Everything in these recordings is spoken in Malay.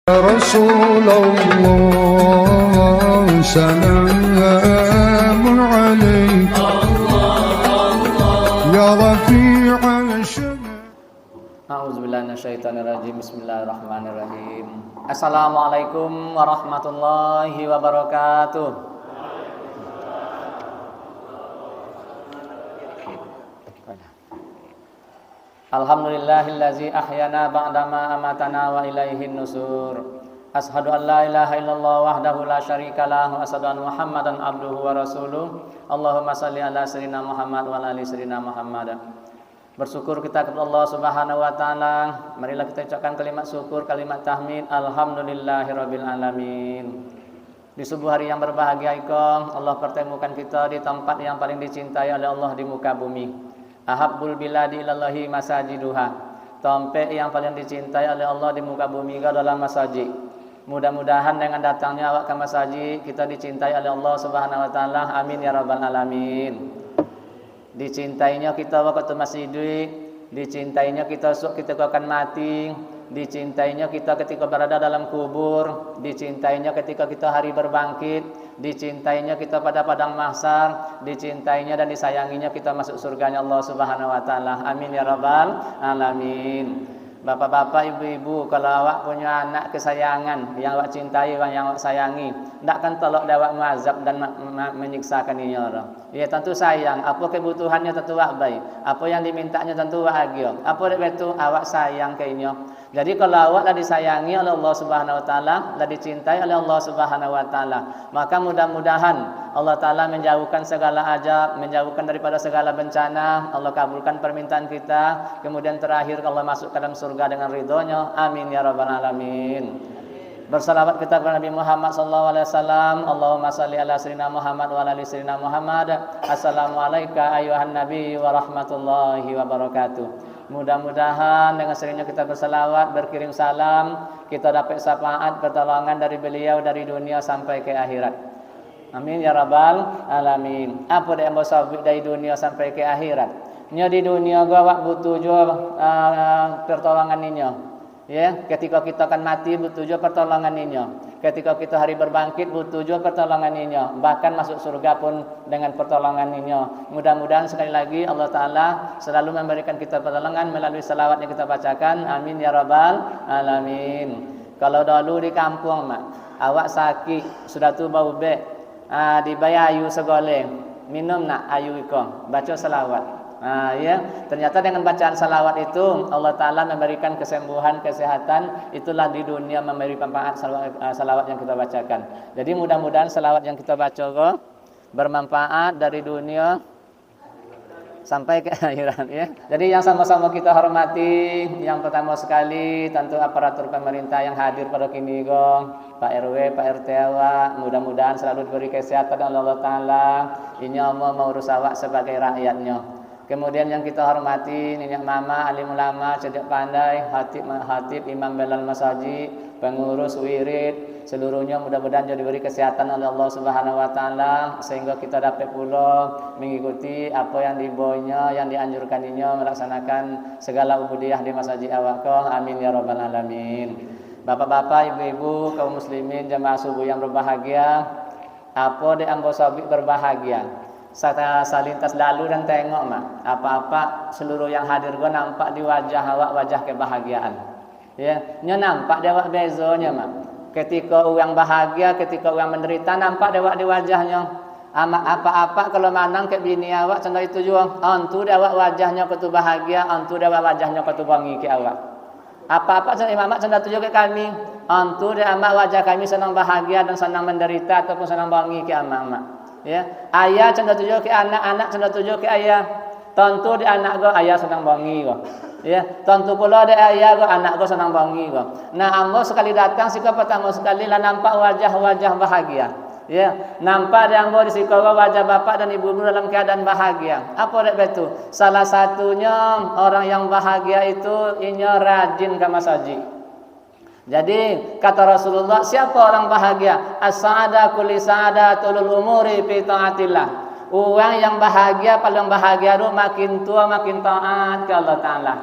رسول الله سلام عليك يا رفيع الشمال. A'udzubillahi minasyaitonirrajim. Bismillahirrahmanirrahim. Assalamualaikum warahmatullahi wabarakatuh. Alhamdulillahillazi ahyana ba'dama amatana wa ilaihin nusur. Ashhadu an la ilaha illallah wahdahu la syarikalah wa asyhadu anna Muhammadan abduhu wa rasuluh. Allahumma shalli ala sayyidina Muhammad wa ala ali sayyidina Muhammad. Bersyukur kita kepada Allah Subhanahu wa taala. Marilah kita ucapkan kalimat syukur, kalimat tahmid. Alhamdulillahirabbil alamin. Di subuh hari yang berbahagia ikom, Allah pertemukan kita di tempat yang paling dicintai oleh Allah di muka bumi. Ahabbul biladi ilallahi masajiduha. Tempat yang paling dicintai oleh Allah di muka bumi adalah masjid. Mudah-mudahan dengan datangnya awak ke masjid kita dicintai oleh Allah Subhanahu wa taala. Amin ya rabbal alamin. Dicintainya kita waktu masih hidup, dicintainya kita ketika akan mati, dicintainya kita ketika berada dalam kubur, dicintainya ketika kita hari berbangkit, dicintainya kita pada padang mahsyar, dicintainya dan disayanginya kita masuk surganya Allah Subhanahu wa taala. Amin ya rabbal alamin. Bapak-bapak, ibu-ibu, kalau awak punya anak kesayangan yang awak cintai, yang awak sayangi, takkan tolak awak mengazab dan menyiksakan dia. Ya tentu sayang, apa kebutuhannya tentu awak baik, apa yang dimintanya tentu bahagia, apa itu awak sayang ke dia. Jadi kalau awak dah disayangi oleh Allah Subhanahu wa taala, dah dicintai oleh Allah Subhanahu wa taala, maka mudah-mudahan Allah taala menjauhkan segala ajab, menjauhkan daripada segala bencana. Allah kabulkan permintaan kita, kemudian terakhir Allah masuk ke dalam surga dengan ridhonya. Amin ya rabbal alamin. Bersalawat kita kepada Nabi Muhammad sallallahu alaihi wasallam. Allahumma shalli ala sayyidina Muhammad wa ala ali sayyidina Muhammad. Assalamu alayka ayuhan nabi wa rahmatullahi wa barakatuh. Mudah-mudahan dengan seringnya kita bersalawat, berkirim salam, kita dapat syafaat pertolongan dari beliau dari dunia sampai ke akhirat. Amin ya rabbal alamin. Apa yang bersabit dari dunia sampai ke akhirat? Nya di dunia gua awak butuh juga pertolongan ninyo. Ya, ketika kita akan mati butuh juga pertolongan ninyo. Ketika kita hari berbangkit butuh juga pertolongan ninyo. Bahkan masuk surga pun dengan pertolongan ninyo. Mudah-mudahan sekali lagi Allah taala selalu memberikan kita pertolongan melalui selawat yang kita bacakan. Amin ya rabbal alamin. Kalau dahulu di kampung awak sakit sudah tu bau bek, dibayar ayu segoleng, minum nak ayu iko, baca selawat. Ya, ternyata dengan bacaan salawat itu Allah taala memberikan kesembuhan, kesehatan. Itulah di dunia memberi manfaat salawat yang kita bacakan. Jadi mudah-mudahan salawat yang kita baca bermanfaat dari dunia sampai ke akhirat ya. Jadi yang sama-sama kita hormati, yang pertama sekali tentu aparatur pemerintah yang hadir pada kini Pak RW, Pak RT awak, mudah-mudahan selalu diberi kesehatan oleh Allah taala. Ini Allah mengurus awak sebagai rakyatnya. Kemudian yang kita hormati Nini Mama, alim ulama, cerdik pandai, hatib, imam belal masjid, pengurus wirid, seluruhnya mudah-mudahan jadi diberi kesehatan oleh Allah Subhanahu wa taala sehingga kita dapat pula mengikuti apa yang dibawanya, yang dianjurkaninya melaksanakan segala ubudiyah di masjid awak. Amin ya rabbal alamin. Bapak-bapak, ibu-ibu, kaum muslimin, jemaah subuh yang berbahagia, apa di ambo sabik berbahagia. Saya salintas lalu dan tengok apa-apa seluruh yang hadir gua nampak di wajah awak wajah kebahagiaan. Ya, nya nampak di awak bezonya Ketika orang bahagia, ketika orang menderita nampak di awak di wajahnya. Apa-apa kalau manang ke bini awak cendah itu juga. Antu di awak wajahnya ketu bahagia, antu di awak wajahnya ketu bangi ke awak. Apa-apa cendah imamat cendah tuju ke kami. Antu di amak wajah kami senang bahagia dan senang menderita ataupun senang bangi ke amak-amak. Ya, ayah cendah tuju ke anak, anak cendah tuju ke ayah. Tentu di anak go ayah senang bangi go. Ya, tentu pula di ayah go anak go senang bangi go. Nah, ambo sekali datang sika pertama sekali lah nampak wajah-wajah bahagia. Ya, nampak dia ambo di sika wajah bapak dan ibu dalam keadaan bahagia. Apa dek betul? Salah satunya orang yang bahagia itu inya rajin ke masjid. Jadi kata Rasulullah, siapa orang bahagia? As-sa'ada kulli sa'adatul umuri fi taatillah. Orang yang bahagia, paling bahagia itu makin tua makin taat ke Allah Ta'ala.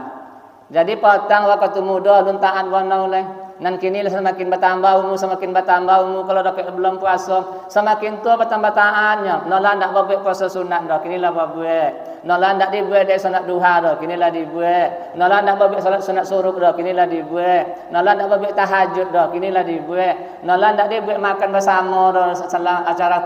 Jadi petang waktu muda lun taat wa nauleh. nan kini semakin bertambah umur, semakin bertambah umur. Kalau dah belum puasa, semakin tua bertambah taatnya. Nolah ndak buat puasa sunat dah, kini lah buat. Nolah ndak dibuat dari sunat duha dah, kini lah dibuat. Nolah ndak buat salat sunat suruh dah, kini lah dibuat. Nolah ndak buat tahajud dah, kini lah dibuat. Nolah ndak dibuat makan bersama dah, salah acara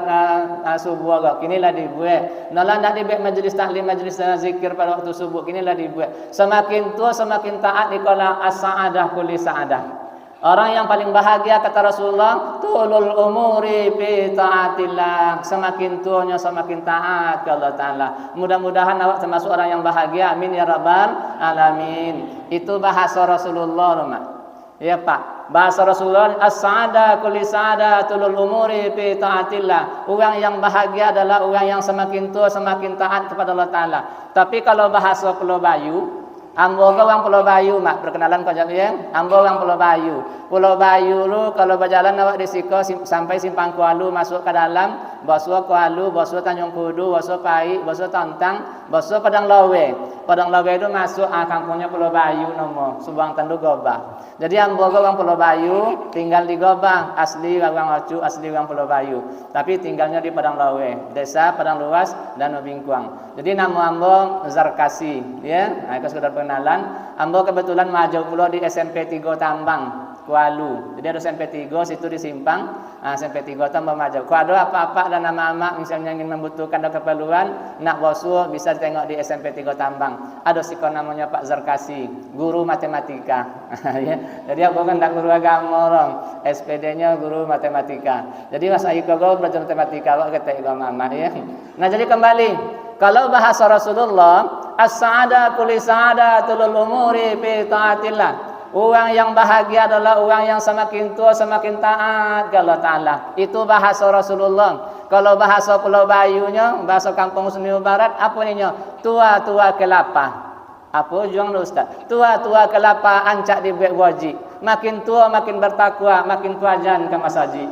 subuh dah, kini lah dibuat. Nolah ndak dibuat majlis taklim, majlis zikir pada waktu subuh, kini lah dibuat. Semakin tua semakin taat dikala as-sa'adah kulli sa'adah. Orang yang paling bahagia kata Rasulullah, tulul umuri fi taatillah. Semakin tuanya semakin taat ke Allah Taala. Mudah-mudahan awak termasuk orang yang bahagia. Amin ya rabbal alamin. Itu bahasa Rasulullah, Mak. Ya Pak. Bahasa Rasulullah, as-sa'ada kulli sa'ada tulul umuri fi taatillah. Orang yang bahagia adalah orang yang semakin tua semakin taat kepada Allah Taala. Tapi kalau bahasa Pulau Bayu, ambo orang Pulau Bayu, Mak, perkenalan kau jawab ya. Ambo orang Pulau Bayu. Pulau Bayu lu kalau berjalan awak di Siko sampai Simpang Kualu masuk ke dalam, basuh Kualu, basuh Tanjung Kudu, basuh Pai, basuh Tontang, basuh Padang Lawe. Padang Lawe itu masuk kampungnya Pulau Bayu nomor Subang Tandu Gobah. Jadi ambo orang Pulau Bayu tinggal di Gobah, asli orang Ocu, asli orang Pulau Bayu. Tapi tinggalnya di Padang Lawe, desa Padang Luas dan Bingkuang. Jadi nama ambo Zarkasi, ya. Nah, itu sudah kenalan. Ambo kebetulan maju pula di SMP 3 Tambang Kualu. Jadi ada SMP 3 situ di Simpang. SMP 3 tambah maju. Kalau ada apa-apa dan nama-nama misalnya ingin membutuhkan ada keperluan nak bosu bisa tengok di SMP 3 Tambang. Ada sikon namanya Pak Zarkasi, guru matematika. Ya. Jadi aku kan tak guru agama orang. SPD-nya guru matematika. Jadi Mas Aiko belajar matematika kok kata agama ya. Nah, jadi kembali kalau bahasa Rasulullah, as-sa'ada kulli sa'ada tulul umuri fi taatillah. Orang yang bahagia adalah orang yang semakin tua semakin taat ke Allah Ta'ala. Itu bahasa Rasulullah. Kalau bahasa Pulau Bayunya, bahasa Kampung Seni Barat, apa ini? Tua-tua kelapa. Apa juang Ustaz? Tua-tua kelapa ancak dibuat wajib. Makin tua makin bertakwa, makin puajan ke masjid.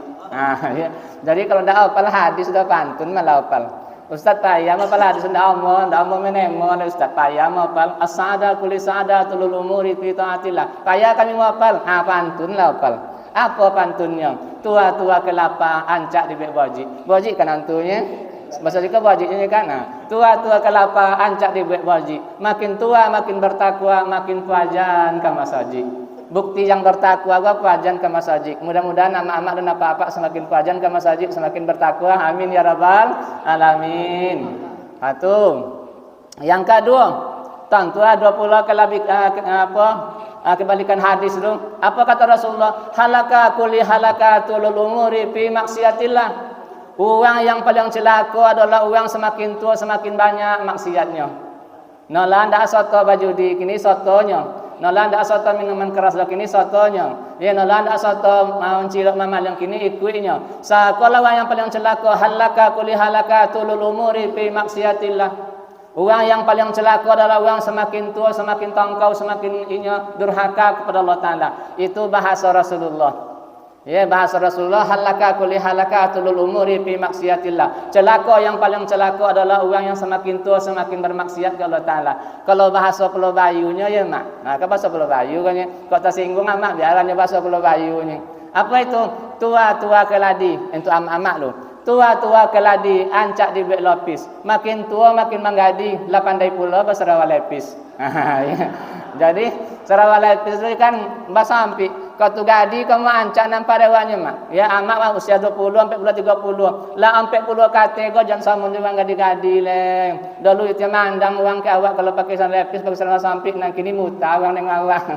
Ya. Jadi kalau tidak hafal hadis sudah pantun malah hafal. Ustaz payah apa lah sudah omong menemo Ustaz payah apa as-sa'ada kulli sa'ada tulul umuri fi taatillah. Payah kami hafal. Pantun lah hafal. Apa pantunnya? Tua-tua kelapa ancak di wajib. Wajib kan antunya? Bahasa juga wajibnya kan. Tua-tua kelapa ancak di wajib. Makin tua makin bertakwa, makin puajan ke masjid. Bukti yang bertakwa gua puajan ke masjid. Mudah-mudahan amak-amak dan apa-apa semakin puajan ke masjid, semakin bertakwa. Amin ya rabbal alamin. Satu. Yang kedua, tentu ada pula kebalikan hadis itu. Apa kata Rasulullah? Halaka kulli halakatul umuri fi maksiatillah. Orang yang paling celaka adalah orang semakin tua semakin banyak maksiatnya. Nolah ndak soto baju di kini sotonya. Nolah ndak soto minuman keras lagi ini sotonya. Ya nolah ndak soto mencilok mamal yang kini ikutnya. Sekolah orang yang paling celaka halaka kulli halakatul umuri fi maksiatillah. Orang yang paling celaka adalah orang semakin tua semakin tangkau semakin durhaka kepada Allah Taala. Itu bahasa Rasulullah. Ya, bahasa Rasulullah halaka kulli halakatul umuri fi maksiatillah. Celaka yang paling celaka adalah orang yang semakin tua semakin bermaksiat kepada Allah Taala. Kalau bahasa Pulau Bayunya ya, Mak. Nah, ke bahasa Pulau Bayu kan ya. Kok tersinggung Mak, biarannya bahasa Pulau Bayunya. Apa itu? Tua-tua keladi. Untuk amak-amak lu. Tua-tua keladi ancak di bek lapis. Makin tua makin menggadi, la pandai pula berserawa lepis. Ya. Jadi serawa lepis itu kan bahasa ampi. Kau tu gadi kau ancak nampak dewanya mak. Ya amak mah usia 20 sampai pula 30. Lah sampai puluh kate kau jangan samun juga gadi-gadi le. Dulu itu mandang uang ke awak kalau pakai sandal lepis pakai sandal samping nang kini muta uang neng awak.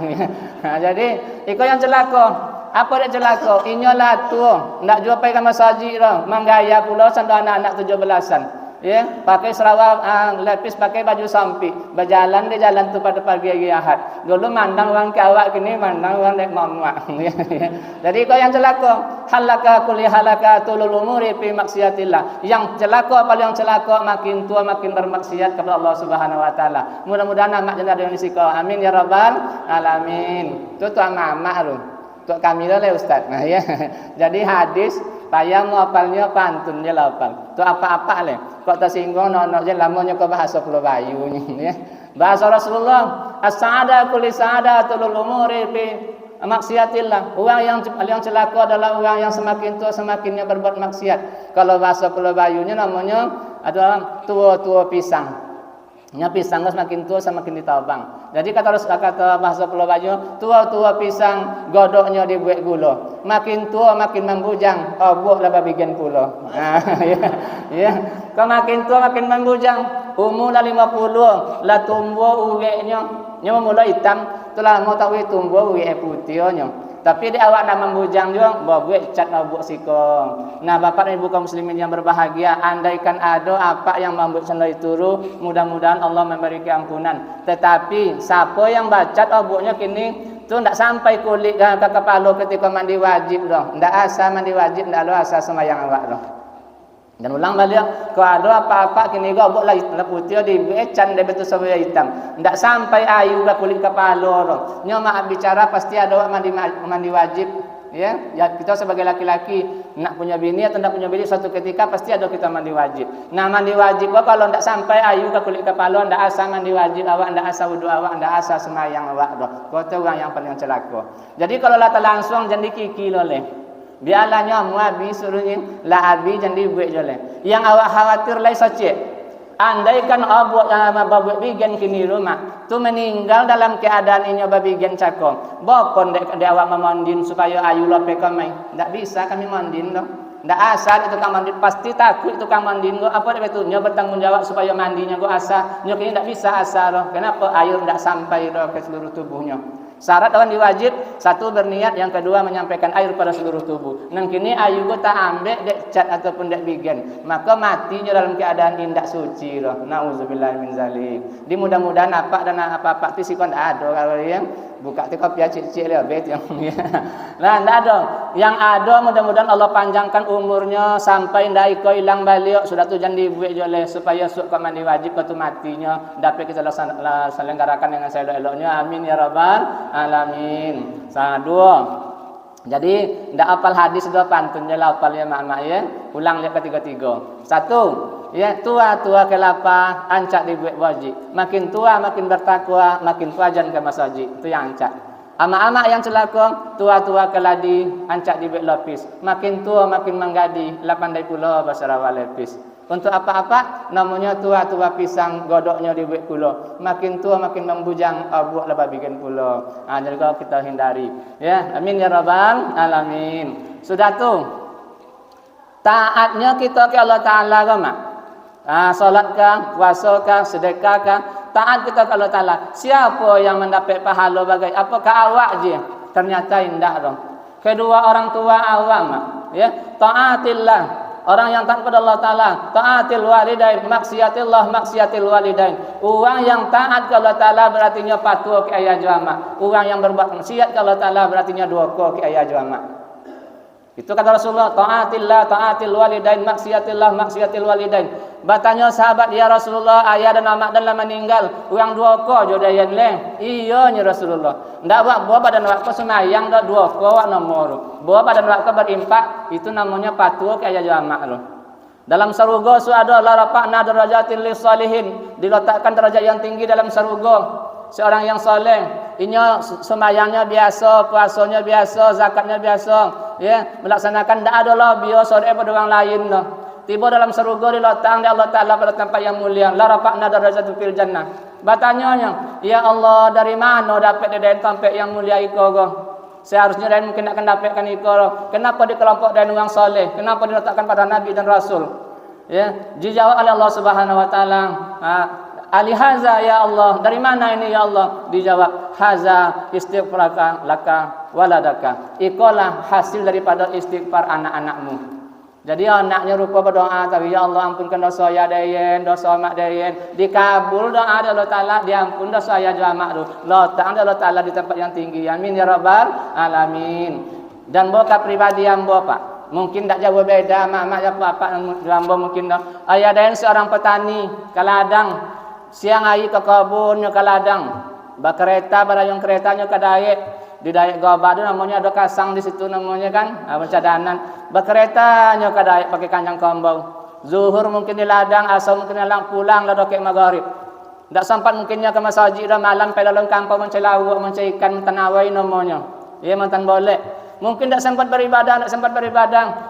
Nah, jadi iko yang celaka. Apa dia celaka? Inyolah tu. Nak jual pergi ke masjid dah. Manggaya pula sandal anak-anak 17-an. Ya, pakai serawak lepis pakai baju sampi, berjalan di jalan tu pada pagi hari Ahad. Dulu mandang orang ke awak kini mandang orang dek mamak. Jadi kau yang celaka, halaka kulli halakatul umuri fi maksiatillah. Yang celaka paling celaka makin tua makin bermaksiat kepada Allah Subhanahu wa taala. Mudah-mudahan amak jenazah yang disiko. Amin ya rabbal alamin. Tu amak lu. Tu kami lah Ustaz. Nah ya. Jadi hadis payah ngapalnya pantunnya lapal. Tu apa-apa le. Kok tersinggung nonok je lamanya ke bahasa Pulau Bayu ya. Bahasa Rasulullah as-sa'ada kulli sa'adatul umuri fi maksiatillah. Orang yang celaka adalah orang yang semakin tua semakinnya berbuat maksiat. Kalau bahasa Pulau Bayunya namanya adalah tua-tua pisang. Pisang semakin tua semakin ditawang. Jadi kata bahasa Pulau Bayu, tua-tua pisang godoknya dibuat gula. Makin tua makin membujang, buahlah babigen pula. Ya. Kalau makin tua makin membujang, umur dah 50, lah tumbuh ureknya, mulai hitam, telah mau tahu tumbuh urek putihnya. Tapi di awak nak membujang juga, buat cat buat sikong. Nah, bapak dan ibu kaum muslimin yang berbahagia, andaikan ada apa yang membuat sendiri turu, mudah-mudahan Allah memberikan ampunan. Tetapi siapa yang bacat buatnya kini tu ndak sampai kulit ke kepala ketika mandi wajib dah. Ndak asa mandi wajib, ndak ada asa sembahyang awak dah. Dan ulang balik, kalau ada apa-apa kini gobok lah putih di becan dia betul sampai hitam. Ndak sampai ayu ke kulit kepala dah. Nyomak bicara pasti ada mandi wajib. Ya, kita sebagai laki-laki nak punya bini atau ndak punya bini suatu ketika pasti ada kita mandi wajib. Nah, mandi wajib kalau ndak sampai ayu ke kulit kepala ndak asa mandi wajib awak, ndak asa wudu awak, ndak asa sembahyang awak dah. Kau orang yang paling celaka. Jadi kalau lata langsung jadi kiki loleh. Biarlah nyamu abi suruhin lah abi jadi buat jole. Yang awak khawatir lai sacik. Andaikan abuk yang babuk bigen kini rumah tu meninggal dalam keadaan ini babigen cakong. Bokon dek awak memandin supaya ayu lope kami. Ndak bisa kami mandin dah. Ndak asal itu kang mandin pasti takut itu kang mandin go apa dia betulnya bertanggung jawab supaya mandinya go asa. Nyo kini ndak bisa asa loh. Kenapa air ndak sampai loh ke seluruh tubuhnya. Syarat orang diwajib, satu berniat, yang kedua menyampaikan air pada seluruh tubuh. Nang kini ayu go tak ambek dek cat ataupun dek bigen, maka matinya dalam keadaan indak suci roh. Nauzubillah min zalik. Di mudah-mudahan apa dan apa-apa ti sikon ada kalau yang buka ti kopi cicik dia bet yang. Lah ndak ada. Yang ada mudah-mudahan Allah panjangkan umurnya sampai ndak iko ilang balik sudah tu jangan dibuat jole supaya sok mandi wajib ketu matinya dapat kita selenggarakan dengan elok-eloknya. Amin ya rabbal alamin. Dua. Jadi ndak hafal hadis dua pantun je lah hafal ya mak-mak ya. Ulang lihat ketiga-tiga. Satu, ya tua-tua kelapa ancak dibuat wajib. Makin tua makin bertakwa, makin tua jangan ke masjid. Itu yang ancak. Amak-amak yang celaka, tua-tua keladi ancak dibuat lapis. Makin tua makin menggadi, 8 pula bahasa rawa lapis. Untuk apa-apa namanya tua-tua pisang godoknya dibuat pula. Makin tua makin membujang buat lebah bikin pula. Jadi kalau kita hindari. Ya, amin ya rabbal alamin. Sudah tu. Taatnya kita ke Allah Taala ke mak. Salat kah, puasa kah, sedekah kah, taat kita ke Allah Taala. Siapa yang mendapat pahala bagai apakah awak je? Ternyata indah dong. Kedua orang tua awak mak. Ya, taatillah. Orang yang taat kepada Allah Ta'ala, taatil walidain, maksiatil walidain. Orang yang taat kepada Allah Ta'ala berartinya patuh ke ayah jama. Orang yang berbuat maksiat kepada Allah Ta'ala berartinya durhaka ke ayah jama. Itu kata Rasulullah, taatil walidain, maksiatil walidain. Batanya sahabat, ya Rasulullah, ayah dan amak dan meninggal. Orang durhaka jodayan leh. Iya nya Rasulullah. Ndak buat badan wak semayang dak durhaka wak nomor. Buat badan wak berimpak itu namanya patuh ke ayah jama loh. Dalam surga ada la rafa'na darajatil lisalihin, diletakkan derajat yang tinggi dalam surga. Seorang yang soleh, inya semayangnya biasa, puasanya biasa, zakatnya biasa, ya, melaksanakan dak ada lah biasa daripada orang lain lah. Tiba dalam surga diletakkan di Allah Taala pada tempat yang mulia. La rafa'na darajatul fil jannah. Bertanya, ya Allah, dari mana dapat dari tempat yang mulia iko go? Seharusnya dan mungkin akan dapatkan iko. Kenapa di kelompok dan orang soleh? Kenapa diletakkan pada Nabi dan Rasul? Ya, dijawab oleh Allah Subhanahu Wa Taala. Alihaza ya Allah, dari mana ini ya Allah? Dijawab, haza istighfaraka laka waladaka. Ikolah hasil daripada istighfar anak-anakmu. Jadi anaknya rupa berdoa, tapi ya Allah ampunkan dosa ya dayen, dosa mak dayen. Dikabul doa Allah Ta'ala, diampun dosa ya jama' tu. Letak Allah Ta'ala di tempat yang tinggi. Amin ya rabbal alamin. Dan boka pribadi yang Pak, mungkin tak jauh beda mak-mak ya bapak lambo mungkin dah. Ayah dayen seorang petani, kaladang. Siang hari ke kebunnya ke ladang, berkereta barayung keretanya ke Dayak. Di Dayak Gobak itu namanya ada kasang di situ namanya kan, pencadanan. Berkeretanya ke Dayak pakai kanjang kombau. Zuhur mungkin di ladang, asar mungkin di pulang lalu ke maghrib. Tak sempat mungkinnya ke masjid dah malam pelalung kampung mencari lauk, mencari ikan tanawai namanya. Ya, mantan boleh. Mungkin tak sempat beribadah.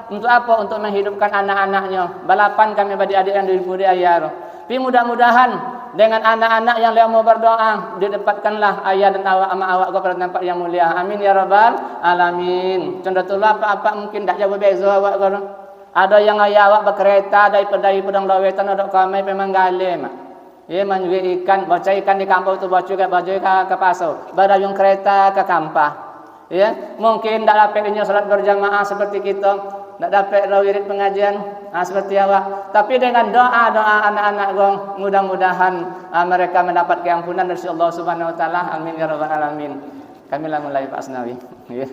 Untuk apa? Untuk menghidupkan anak-anaknya. Balapan kami adik-adik yang dipuji ayah. Tapi mudah-mudahan dengan anak-anak yang mau berdoa, didapatkanlah ayah dan awak ama awak kepada tempat yang mulia. Amin ya rabbal alamin. Contohnya apa mungkin tak jauh beza awak kalau ada yang ayah awak berkereta dari Padang Lawetan ada kami memang galem. Ya, menjual ikan, baca ikan di kampung tu baca ke pasar. Badayung kereta ke kampah. Ya, mungkin tak dapatnya salat berjamaah seperti kita, tak dapat wirid pengajian seperti awak. Tapi dengan doa anak-anak gong, mudah-mudahan mereka mendapat keampunan dari Allah Subhanahu wa taala. Amin ya rabbal alamin. Kami lah mulai Pak Asnawi. Ya.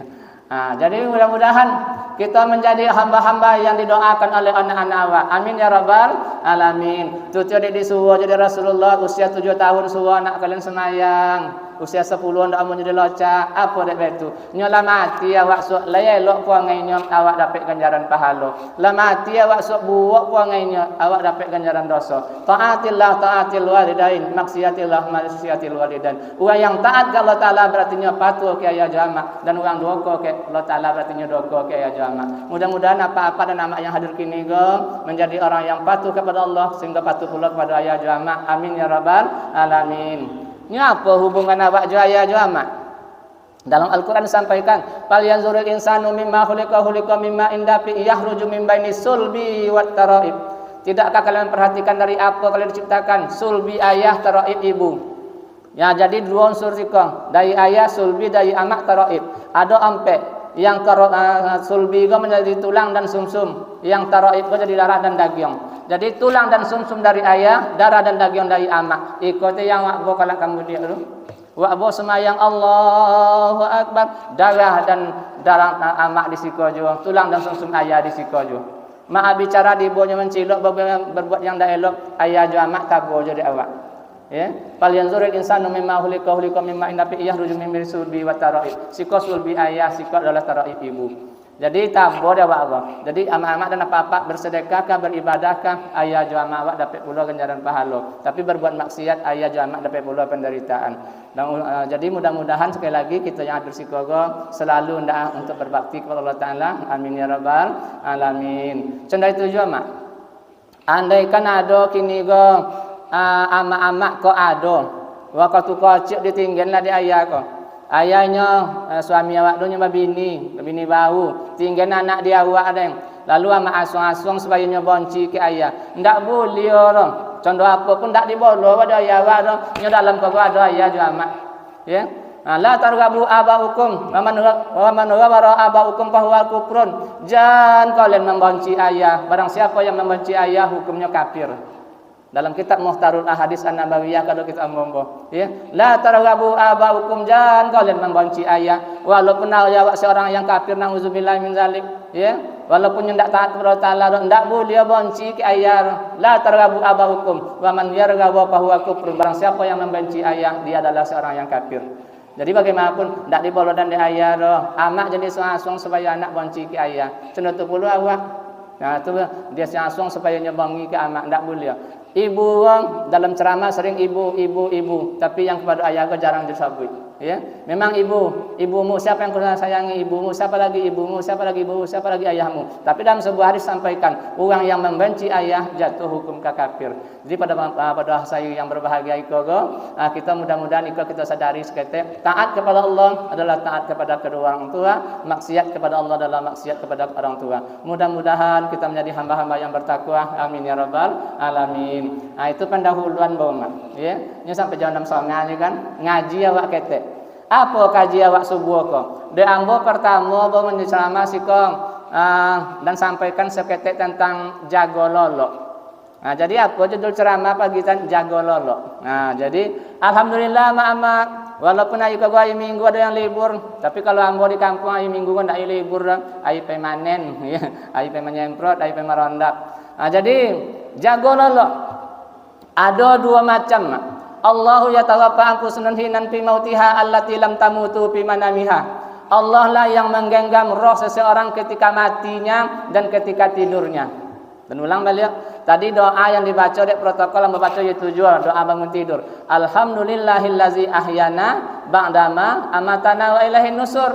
Jadi mudah-mudahan kita menjadi hamba-hamba yang didoakan oleh anak-anak awak. Amin ya rabbal alamin. Tujuh di suwa jadi Rasulullah usia 7 tahun suwa anak kalian semayang. Usia 10 ndak mau jadi locak. Apa dak betu? Nyola mati awak sok layelok puangainya awak dapat ganjaran pahala. La mati awak sok buak puangainya awak dapat ganjaran dosa. Taatillah taatil walidain, maksiatillah maksiatil walidain. Orang yang taat ke Allah Taala berarti nya patuh ke ayah jamaah dan orang durhaka ke Allah Taala berarti nya durhaka ke ayah jamaah. Mudah-mudahan apa-apa dan amak yang hadir kini menjadi orang yang patuh kepada Allah sehingga patuh pula kepada ayah jamaah. Amin ya rabbal alamin. Ini apa hubungan awak jaya amat? Dalam Al-Quran disampaikan, "Fal yanzuril insanu mimma khuliqa mimma indafi yahruju min baini sulbi wat taraib." Tidakkah kalian perhatikan dari apa kalian diciptakan? Sulbi ayah, taraib ibu. Ya, jadi dua unsur sika. Dari ayah sulbi, dari amak taraib. Ada ampe yang sulbi itu menjadi tulang dan sumsum, yang taraib itu jadi darah dan daging. Jadi tulang dan sumsum dari ayah, darah dan daging dari amak. Ikuti yang wakbo kalau kamu dia dulu. Wakbo semayang Allahu Akbar, darah dan darah amak di sikojo, tulang dan sumsum ayah di sikojo. Mak bicara di ibunya mencilok berbuat yang dak elok, ayah jo amak tabo jadi awak. Ya, fal yanzuril insanu mimma khuliqa mimma indafi yahruju min sulbi wa taraib. Siko sulbi ayah, siko adalah taraib ibu. Jadi tabo dia awak. Jadi amak-amak dan apa-apa bersedekahkah, beibadahkah, ayah jo amak awak dapat pula ganjaran pahala. Tapi berbuat maksiat ayah jo amak dapat pula penderitaan. Dan jadi mudah-mudahan sekali lagi kita yang hadir sikogo selalu ndak untuk berbakti kepada Allah Taala. Amin ya rabbal alamin. Cendai tujuh amak. Andaikan ada kini amak-amak ko ado waktu kocik ditinggallah di ayah ko ayahnya suami awak tu nyoba bini bau tinggal anak dia awak ada lalu amak asuang-asuang supaya nyobonci ke ayah ndak boleh orang contoh apa pun ndak dibolo pada ayah awak tu nyo dalam kau ada ayah juga amak ya la targhabu abaukum wa man ghawara abaukum fa huwa kufrun jangan kalian membenci ayah barang siapa yang membenci ayah hukumnya kafir. Dalam kitab Muhtarul Ahadits An-Nabawiyah kalau kita ngomong, ya, la targhabu abaukum jangan kalian membenci ayah walaupun ayah seorang yang kafir nauzubillah min zalik, ya. Walaupun ndak taat kepada Allah ndak boleh benci ke ayah. La targhabu abaukum wa man yarghabu fa huwa kufrun. Barang siapa yang membenci ayah dia adalah seorang yang kafir. Jadi bagaimanapun ndak dibolodan di ayah doh. Amak jadi suang-suang supaya anak benci ke ayah. Cenderung puluh awak. Nah, tu dia suang supaya nyebangi ke amak ndak boleh. Ibu dalam ceramah sering ibu, tapi yang kepada ayah kau jarang disebut. Ya, memang ibumu siapa yang kau sayangi ibumu, siapa lagi ibumu, siapa lagi ibumu, siapa lagi ayahmu. Tapi dalam sebuah hadis sampaikan, orang yang membenci ayah jatuh hukum kafir. Jadi pada saya yang berbahagia kita mudah-mudahan kita sadari seketik taat kepada Allah adalah taat kepada kedua orang tua, maksiat kepada Allah adalah maksiat kepada orang tua. Mudah-mudahan kita menjadi hamba-hamba yang bertakwa. Amin ya rabbal alamin. Itu pendahuluan bawah, ya. Ini sampai jam 6.30 kan ngaji awak ketek. Apa kaji awak subuh kok? Deambo pertama bawa menceramah sikong dan sampaikan seketek tentang jago lolo. Nah, jadi apa judul ceramah pagi jago lolo. Nah, jadi alhamdulillah mak walaupun ayu kagak ayu minggu ada yang libur, tapi kalau ambo di kampung ayu minggu kan ayu libur, ayu pemanen, ya, ayu pemenyemprot, ayu pemerondak. Nah, jadi jago lolo ada dua macam. Allahu yatawaffa anfusan hinan fi mautiha allati lam tamutu fi manamiha. Allah lah yang menggenggam roh seseorang ketika matinya dan ketika tidurnya. Dan ulang balik. Tadi doa yang dibaca di protokol yang membaca itu doa bangun tidur. Alhamdulillahillazi ahyana ba'dama amatana wa ilaihin nusur.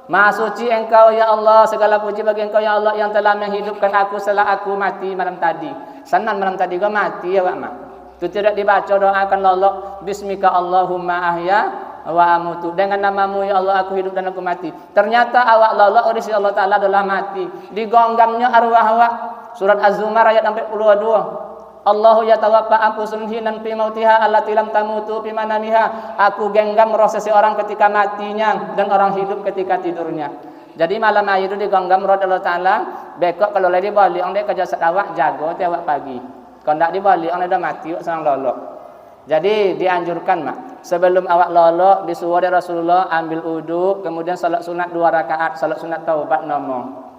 Maha suci Engkau ya Allah, segala puji bagi Engkau ya Allah yang telah menghidupkan aku setelah aku mati malam tadi. Sanan malam tadi gua mati ya Pak Mak. Itu tidak dibaca doakan lolok bismika Allahumma ahya wa amutu. Dengan namamu ya Allah aku hidup dan aku mati. Ternyata awak lolok oleh Allah Taala adalah mati. Digonggamnya arwah awak. Surat Az-Zumar ayat 42. Allahu yatawaffa anfusun hinan fi mautiha allati lam tamutu fi manamiha. Aku genggam roh seseorang ketika matinya dan orang hidup ketika tidurnya. Jadi malam hari itu digenggam roh Allah Taala, bekok kalau lagi balik orang dia kerja awak jago ti awak pagi. Kalau ndak dibalik orang dah mati sang lolok. Jadi dianjurkan mak, sebelum awak lolok disuruh dari Rasulullah ambil wudu, kemudian salat sunat 2 rakaat, salat sunat taubat nomo.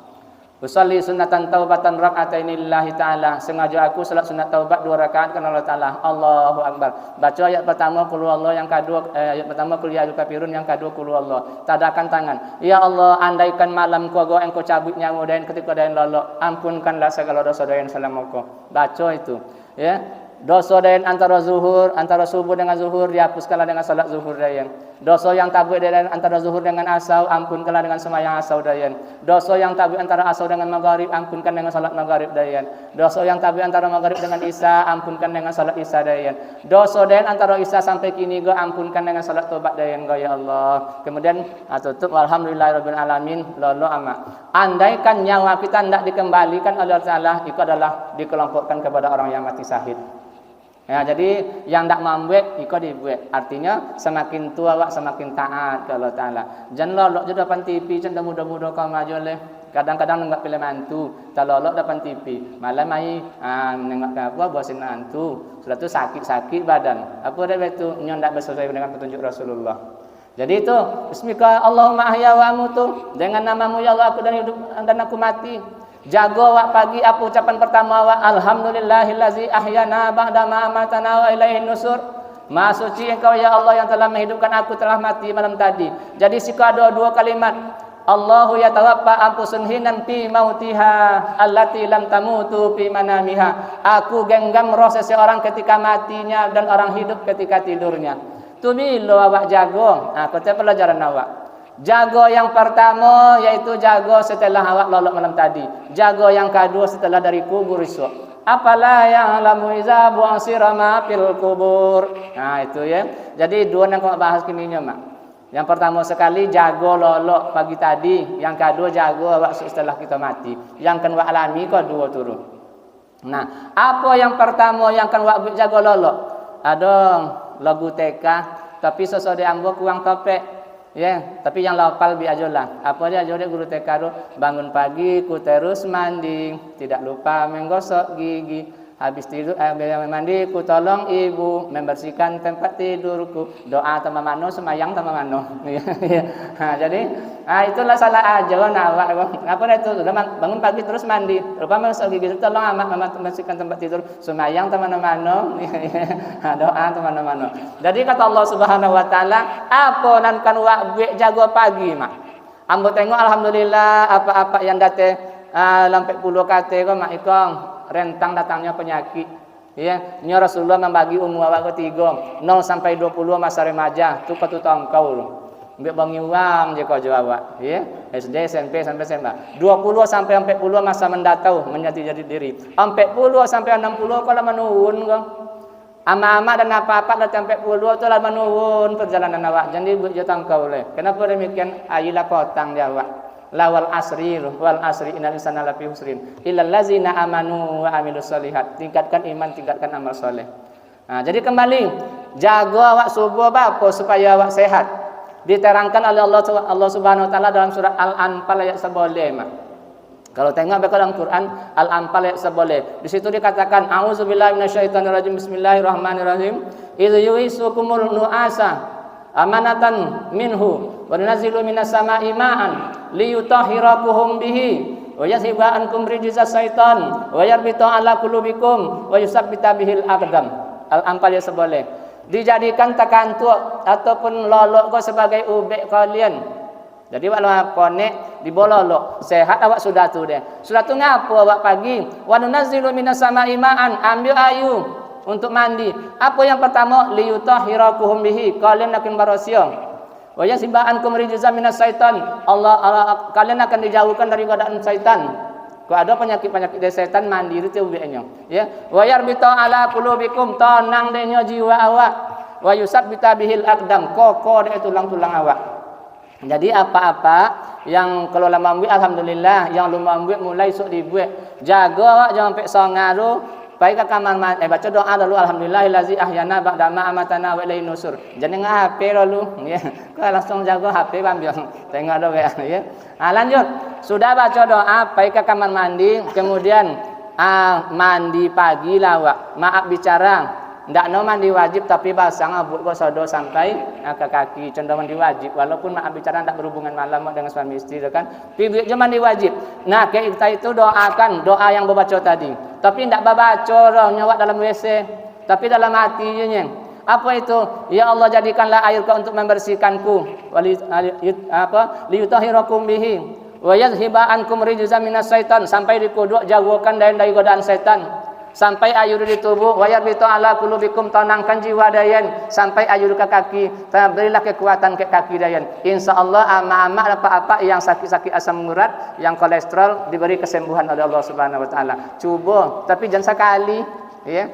Usolli sunatan taubatan raka'ataini lillahi ta'ala. Sengaja aku salat sunat taubat 2 rakaat karena Allah Ta'ala. Allahu Akbar. Baca ayat pertama qul huwallahu, yang kedua ayat pertama qul ya ayyuhal kafirun, yang kedua qul huwallahu. Tadakan tangan. Ya Allah, andaikan malam ku engkau cabut nyawa dan ketika dan lolok, ampunkanlah segala dosa dan salam aku. Baca itu. Ya. Dosa dayan antara subuh dengan zuhur dihapuskanlah dengan salat zuhur dayan. Dosa yang tabu dayan antara zuhur dengan asau, ampunkanlah dengan sembahyang asau dayan. Dosa yang tabu antara asau dengan maghrib, ampunkan dengan salat maghrib dayan. Dosa yang tabu antara maghrib dengan isya, ampunkan dengan salat isya dayan. Dosa dayan antara isya sampai kini go ampunkan dengan salat tobat dayan go ya Allah. Kemudian tutup alhamdulillahirabbil alamin lolo amak. Andaikan nyawa kita hendak dikembalikan oleh Allah Taala, itu adalah dikelompokkan kepada orang yang mati syahid. Ya, jadi yang tak membuat ikut dibuat. Artinya semakin tua awak semakin taat ke Allah Taala. Jangan lolok je depan TV, jangan muda-muda kau maju leh. Kadang-kadang enggak pilih mantu, tak lolok depan TV. Malam mai nengok apa bosin mantu. Sudah tu sakit-sakit badan. Apa dia itu nyon tak bersesuai dengan petunjuk Rasulullah. Jadi itu bismika Allahumma ahya wa amutu. Dengan namamu ya Allah aku dan hidup dan aku mati. Jago awak pagi apa ucapan pertama awak alhamdulillahillazi ahyana ba'da ma amatana wa ilaihin nusur. Maha suci Engkau ya Allah yang telah menghidupkan aku telah mati malam tadi. Jadi sika ada 2 kalimat. Allahu yatawaffa anfusun hinan fi mautiha allati lam tamutu fi manamiha. Aku genggam roh seseorang ketika matinya dan orang hidup ketika tidurnya. Tu bilo awak jago. Kata pelajaran awak. Jago yang pertama yaitu jago setelah awak lolok malam tadi. Jago yang kedua setelah dari kubur esok. Apalah yang lamu iza buang sirama fil kubur. Nah itu ya. Jadi 2 yang kau bahas kininya mak. Yang pertama sekali jago lolok pagi tadi. Yang kedua jago awak setelah kita mati. Yang kedua alami kau 2 turun. Nah apa yang pertama yang kan awak jago lolok? Ada lagu TK tapi sesuai diambil kurang topek. Ya, tapi yang lapal bi ajolah. Apa dia ajo dia guru TK tu bangun pagi ku terus mandi, tidak lupa menggosok gigi. Habis tidur mandi ku tolong ibu membersihkan tempat tidurku. Doa sama mano semayang sama mano. Jadi itulah salah aja awak. Apa itu sudah bangun pagi terus mandi. Lupa menggosok gigi, tolong amak membersihkan tempat tidur, semayang sama mano. Doa sama mano. Jadi kata Allah Subhanahu wa taala, apa nan kan wa jago pagi mak. Ambo tengok alhamdulillah apa-apa yang date lampai puluh kate kok mak ikong rentang datangnya penyakit. Ya, nya Rasulullah membagi umur awak ketiga 0 sampai 20 masa remaja tu ketu tangkau. Mbek bangi uang je kau jawab, ya. SD, SMP sampai SMA. 20 sampai 40 masa mendatau menjadi diri. 40 sampai 60 kalau menurun kau. Ama-ama dan apa-apa dah sampai 40 tu lah menurun perjalanan awak. Jadi buat je tangkau le. Kenapa demikian? Ayilah potang dia awak. Lawal asri wal asri innal insana lafi husrin illal ladzina amanu wa amilus solihat. Tingkatkan iman, tingkatkan amal soleh. Nah, jadi kembali jago awak subuh apa supaya awak sehat. Diterangkan oleh Allah Subhanahu wa taala dalam surah Al-Anfal ayat 11. Kalau tengok dalam Quran Al-Anfal ayat 11. Di situ dikatakan auzubillahi minasyaitonirrajim bismillahirrahmanirrahim. Idz yu'isukumul nu'asa amanatan minhu wa nunazzilu minas sama'i ma'an liyutahhirakum bihi wa yashiba ankum rijza syaitan wa yarbita ala qulubikum wa yusabbita bihil aqdam. Al-Anfal ayat 11. Dijadikan takantuk ataupun lolok kau sebagai ubek kalian. Jadi walau konek dibololok sehat awak sudah tu deh. Sudah tu ngapo awak pagi wa nunazzilu minas sama'i ma'an, ambil ayu untuk mandi. Apa yang pertama liyutahhirakum bihi, kalian akan bersiang. Wa yasiba'ankum rijzan minas syaitan. Allah kalian akan dijauhkan dari godaan syaitan. Kalau ada penyakit-penyakit dari syaitan mandiri tu biaknya. Ya. Wa yarbita ala qulubikum tanang denyo jiwa awak. Wa yusabbita bihil aqdam kokoh dari tulang-tulang awak. Jadi apa-apa yang kalau lama ambil alhamdulillah, yang belum ambil mulai sok dibuat. Jaga awak jangan sampai songaru. Baik ke kamar mandi baca doa dulu alhamdulillahillazi ahyana ba'da ma amatana wa ilaihin nusur. Jangan HP dulu ya. Kau langsung jaga HP ambil. Tengok doa ya. Lanjut. Sudah baca doa baik ke kamar mandi, kemudian mandi pagi lah awak. Maaf bicara. Ndak no mandi wajib tapi basang abut kok sodo sampai ke kaki. Contoh mandi wajib walaupun maaf bicara ndak berhubungan malam dengan suami istri kan. Tapi je mandi wajib. Nah, kita itu doakan doa yang berbaca tadi. Tapi ndak baca nyawak dalam WC, tapi dalam hatinya. Apa itu? Ya Allah jadikanlah air kau untuk membersihkanku. Liyutahhirakum bihi. Wa yadhhiba ankum rijzan minas syaitan sampai dikuduk jauhkan dari godaan setan. Sampai ayur di tubuh wa yarbitu ala qulubikum tenangkan jiwa dayan sampai ayur ke kaki berilah kekuatan ke kaki dayan insyaallah ama-ama apa-apa yang sakit-sakit asam urat yang kolesterol diberi kesembuhan oleh Allah Subhanahu wa taala. Cuba tapi jangan sekali ya.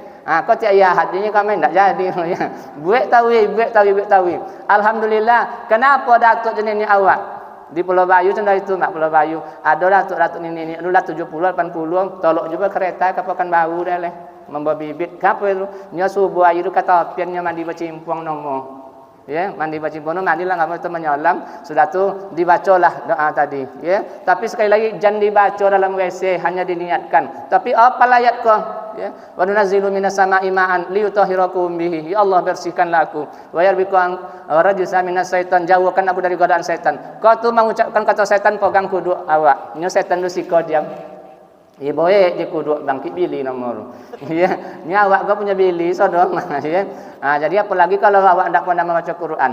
Kau tiap ya hatinya kami ndak jadi ya. Buat tawi. Alhamdulillah. Kenapa datuk jenis ni awak? Di Pulau Bayu contoh itu mak Pulau Bayu ada datuk ini dulu 70 80 tolok juga kereta kapakan bau dah leh membawa bibit apa itu nya subuh ayu kata piannya mandi bacimpuang nomo ya mandi bacimpuang nomo mandilah enggak itu menyolam sudah tu dibacalah doa tadi ya tapi sekali lagi jangan dibaca dalam WC hanya diniatkan tapi apa ayat kau ya wa nunazzilu minas sama'i ma'an liyutahhirakum bihi ya Allah bersihkanlah aku wa yarbiqan rajza minas syaitan jauhkan aku dari godaan setan kau tu mengucapkan kata setan pegang kuduk awak nyo setan tu siko diam ya boleh je kuduk bangkit bili nomor ya ni awak kau punya bili sodong ya jadi apalagi kalau awak ndak pernah membaca Quran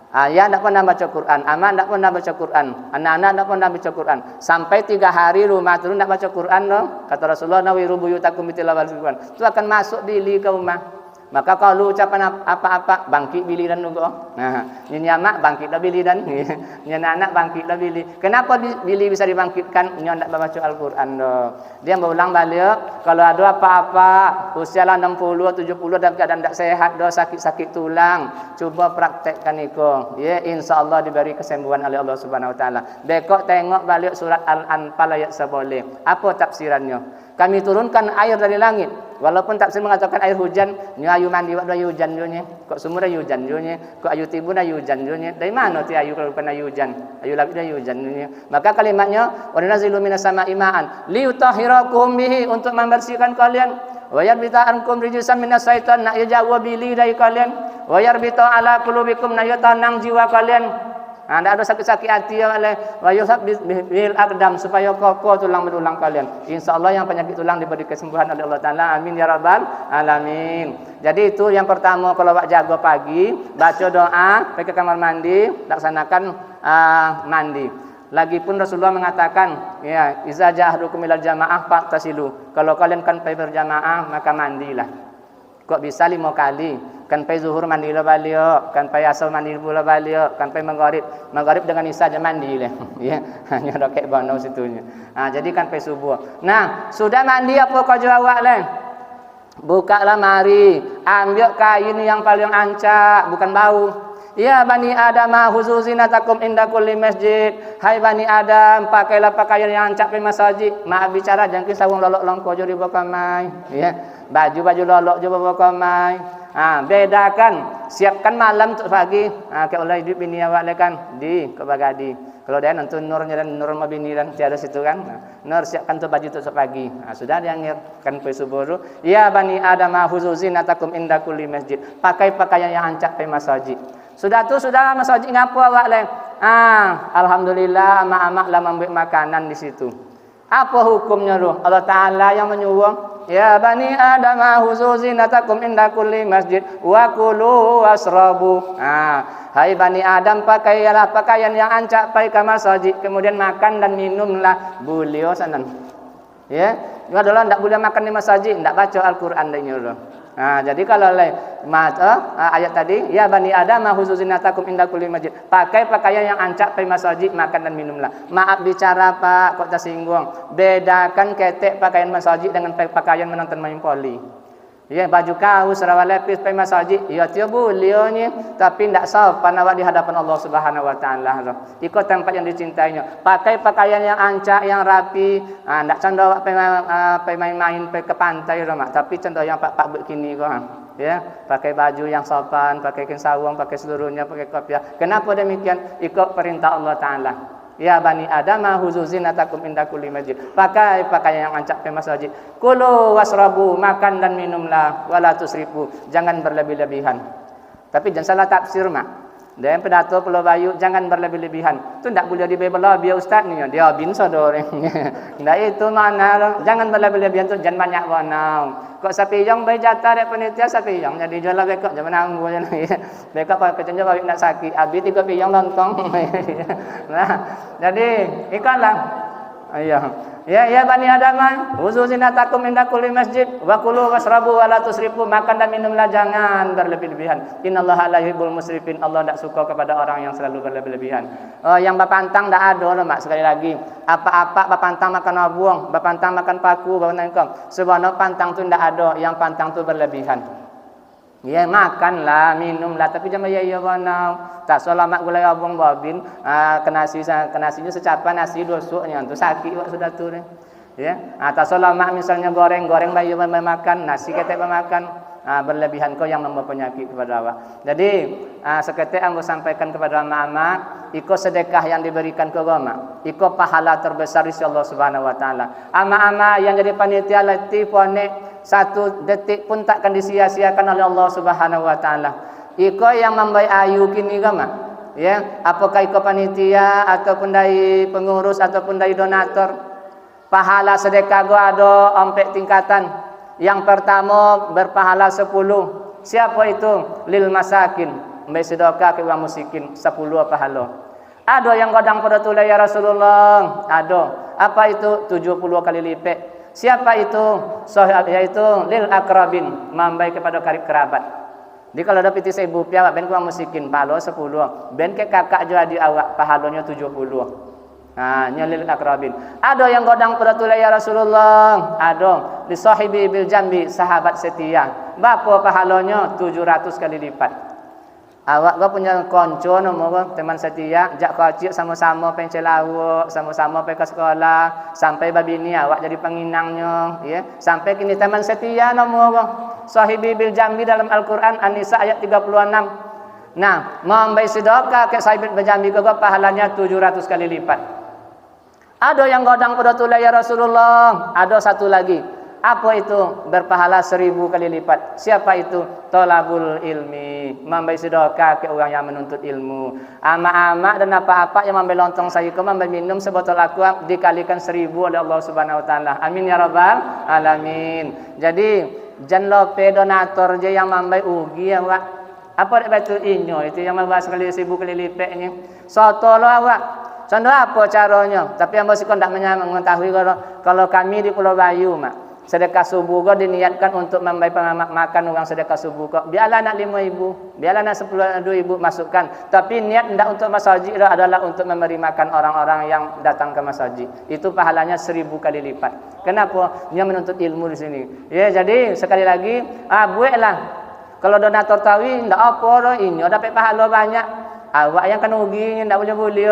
ayah ndak pernah baca Quran, aman ndak pernah baca Quran, anak-anak ndak pernah baca Quran. Sampai 3 hari rumah tu ndak baca Quran no. Kata Rasulullah nawiru buyutakum bitilawal Quran. Itu akan masuk bili ke rumah. Maka kalau ucapan apa-apa bangkit bili dan nugo. Nah, nyi amak bangkit dah bili dan nyi anak bangkit dah bili. Kenapa bili bisa dibangkitkan? Nyi ndak baca Al-Quran do. Dia berulang balik kalau ada apa-apa usia 60 70 dalam keadaan tidak sehat do sakit-sakit tulang, coba praktekkan iko. Ya insyaallah diberi kesembuhan oleh Allah Subhanahu wa taala. Bekok tengok balik surat Al-Anfal ayat 11. Apa tafsirannya? Kami turunkan air dari langit. Walaupun tafsir mengatakan air hujan, ni ayu mandi waktu ayu hujan dunia. Kok sumur ayu hujan dunia, kok ayu timbun ayu hujan dunia. Dari mana ti ayu kalau bukan ayu hujan? Ayu labid ayu hujan dunia. Maka kalimatnya wa nunazzilu minas sama'i ma'an liyutahhirakum bihi untuk membersihkan kalian. Wa yarbita ankum rijzan minas syaitan nak jauh bili dari kalian. Wa yarbita ala qulubikum nak tenang jiwa kalian. Anda ada sakit-sakit hati oleh wa yusab bil aqdam supaya kokoh tulang betulang kalian. Insyaallah yang penyakit tulang diberi kesembuhan oleh Allah taala. Amin ya rabbal alamin. Jadi itu yang pertama kalau awak jaga pagi, baca doa, pergi ke kamar mandi, laksanakan mandi. Lagipun Rasulullah mengatakan, ya, iza ja'ahadukum ilal jamaah faqtasilu. Kalau kalian kan pergi berjamaah, maka mandilah. Kok bisa 5 kali? Kan pai zuhur mandi la balik, kan pai asar mandi pula balik, kan pai maghrib dengan isya aja mandi lah. Ya, hanya ada kayak bano situnya. Jadi kan pai subuh. Nah, sudah mandi apa kau jawab lah? Buka lemari, ambil kain yang paling ancak, bukan bau. Ya Bani Adam huzuzinatakum inda kulli masjid. Hai Bani Adam, pakailah pakaian yang ancak di masjid. Maaf bicara jangan sawung lolok longko jo di bakamai. Ya. Baju lolok jo bakamai. Bedakan, siapkan malam untuk pagi. Kayak oleh hidup bini awak kan di ke bagadi. Kalau dia nonton nurnya dan nur mabini dan tiada situ kan. Nur siapkan tu baju untuk pagi. Sudah diangir kan pe subuh. Ya Bani Adam huzuzinatakum inda kulli masjid. Pakai pakaian yang ancak di masjid. Sudah masjid ngapo awak le? Alhamdulillah amak-amak lah memberi makanan di situ. Apa hukumnya tu? Allah Taala yang menyuruh. Ya Bani Adam huzuzinatakum inda kulli masjid wa kulu wasrabu. Hai Bani Adam pakailah pakaian yang ancak pai ke masjid, kemudian makan dan minumlah beliau sanan. Ya, ini adalah ndak boleh makan di masjid, ndak baca Al-Qur'an dah nyuruh. Jadi kalau ayat tadi, ya bani Adam khuzu zinatakum inda kulli masjid. Pakai pakaian yang ancak pergi masjid, makan dan minumlah. Maaf bicara Pak, kok tersinggung. Bedakan ketek pakaian masjid dengan pakaian menonton main poli. Ya, baju kaos sarawak lepis pergi masjid, ya tio bolehnya, tapi ndak sopan awak di hadapan Allah Subhanahu wa taala. Ikut tempat yang dicintainya. Pakai pakaian yang ancak, yang rapi, ndak condong awak pergi main-main pergi ke pantai mak, tapi condong yang pak begini kok. Ya, pakai baju yang sopan, pakai kain sarung, pakai seluruhnya, pakai kopiah. Kenapa demikian? Ikut perintah Allah taala. Ya bani Adam khuzu zinatakum inda kulli masjid. Pakai pakaian yang ancak ke masjid. Kulu wasrabu, makan dan minumlah, wala tusrifu, jangan berlebih-lebihan. Tapi jangan salah tafsir mak. Dan pidato Pulau Bayu jangan berlebih-lebihan. Itu tidak boleh dibela biar ustaz ni dia bin sodore. Ndak itu makna jangan berlebih-lebihan tu jangan banyak wanau. Kok sapiyong bayi jatah dek panitia sapiyong jadi jual bekok jangan nanggu je lagi. Bekok kalau kecenja bayi nak sakit habis 3 piyong lontong. Nah, jadi ikatlah. Ayo. Ya bani Adam khuzu zinatakum inda kulli masjid wa kulu wasrabu wa la tusrifu, makan dan minumlah jangan berlebih-lebihan. Innallaha la yuhibbul musrifin, Allah tidak suka kepada orang yang selalu berlebih-lebihan. Yang bapantang dak ada loh mak, sekali lagi. Apa-apa bapantang makan abuang, bapantang makan paku, bapantang kau. Sebenarnya pantang tu ndak ada, yang pantang tu berlebihan. Ya makanlah, minumlah, tapi jangan ya wanau. Tak selamat gulai abang babin, kenasinya secapa nasi dosuknya tu sakit wak sudah tu ni. Ya, tak selamat misalnya goreng bayu makan, nasi ketek makan, berlebihan kau yang membawa penyakit kepada awak. Jadi seketik ambo sampaikan kepada mama, iko sedekah yang diberikan ke goma, iko pahala terbesar di Allah Subhanahu wa taala. Ama-ama yang jadi panitia letih ponek 1 detik pun takkan disia-siakan oleh Allah Subhanahu wa taala. Iko yang membaik ayu kini gama. Ya, apakah iko panitia ataupun dari pengurus ataupun dari donatur, pahala sedekah go ada 4 tingkatan. Yang pertama berpahala 10. Siapa itu? Lil masakin, membaik sedekah ke orang miskin 10 pahala. Ada yang godang pada tulai ya Rasulullah. Ada. Apa itu? 70 kali lipat. Siapa itu? Yaitu lil akrabin, membaik kepada karib kerabat. Jadi kalau ada piti ibu piawak ben kurang musikin palo 10, ben ke kakak jadi awak pahalanya 70. Nyalil akrabin. Ada yang godang pada tulai ya Rasulullah. Ada li sahibi bil jambi, sahabat setia. Berapa pahalanya? 700 kali lipat. Awak gak punya konco nombor teman setia, jak kecil sama-sama pencet lawak, sama-sama pergi ke sekolah, sampai babini awak jadi penginangnya, ya. Sampai kini teman setia nombor sahibi bil jambi dalam Al-Qur'an An-Nisa ayat 36. Nah, membaik sedekah ke sahibi bil jambi kau pahalanya 700 kali lipat. Ada yang godang pada tulai ya Rasulullah, ada satu lagi. Apa itu? Berpahala 1000 kali lipat. Siapa itu? Tolabul ilmi, membaik sedekah ke orang yang menuntut ilmu. Ama-ama dan apa-apa yang membaik lontong sayur, membaik minum sebotol aqua dikalikan 1000 oleh Allah Subhanahu wa taala. Amin ya rabbal alamin. Jadi jangan lupa donator je yang membaik ugi ya Pak. Apa dak betul inyo itu yang membaik sekali 1000 kali lipatnya. Soto lo awak. Contoh apa caranya? Tapi yang mesti kau tak mengetahui kalau kami di Pulau Bayu mak. Sedekah subuh kau diniatkan untuk membaik makan orang sedekah subuh kau. Biarlah nak 5,000, biarlah nak 2,000 masukkan. Tapi niat tidak untuk masjid adalah untuk memberi makan orang-orang yang datang ke masjid. Itu pahalanya 1000 kali lipat. Kenapa? Dia menuntut ilmu di sini. Ya, jadi sekali lagi, buatlah. Kalau donator tawi tidak apa ini dapat pahala banyak. Awak yang kena rugi tidak boleh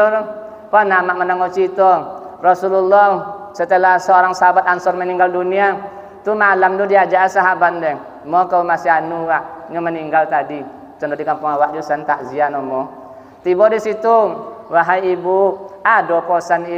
Apa nama mendengar cerita Rasulullah setelah seorang sahabat Ansor meninggal dunia, tu malam tu diajak sahabat dia, mau kau masih anu wak, yang meninggal tadi. Contoh di kampung awak jurusan takziah nomo. Tiba di situ, wahai ibu, ada kosan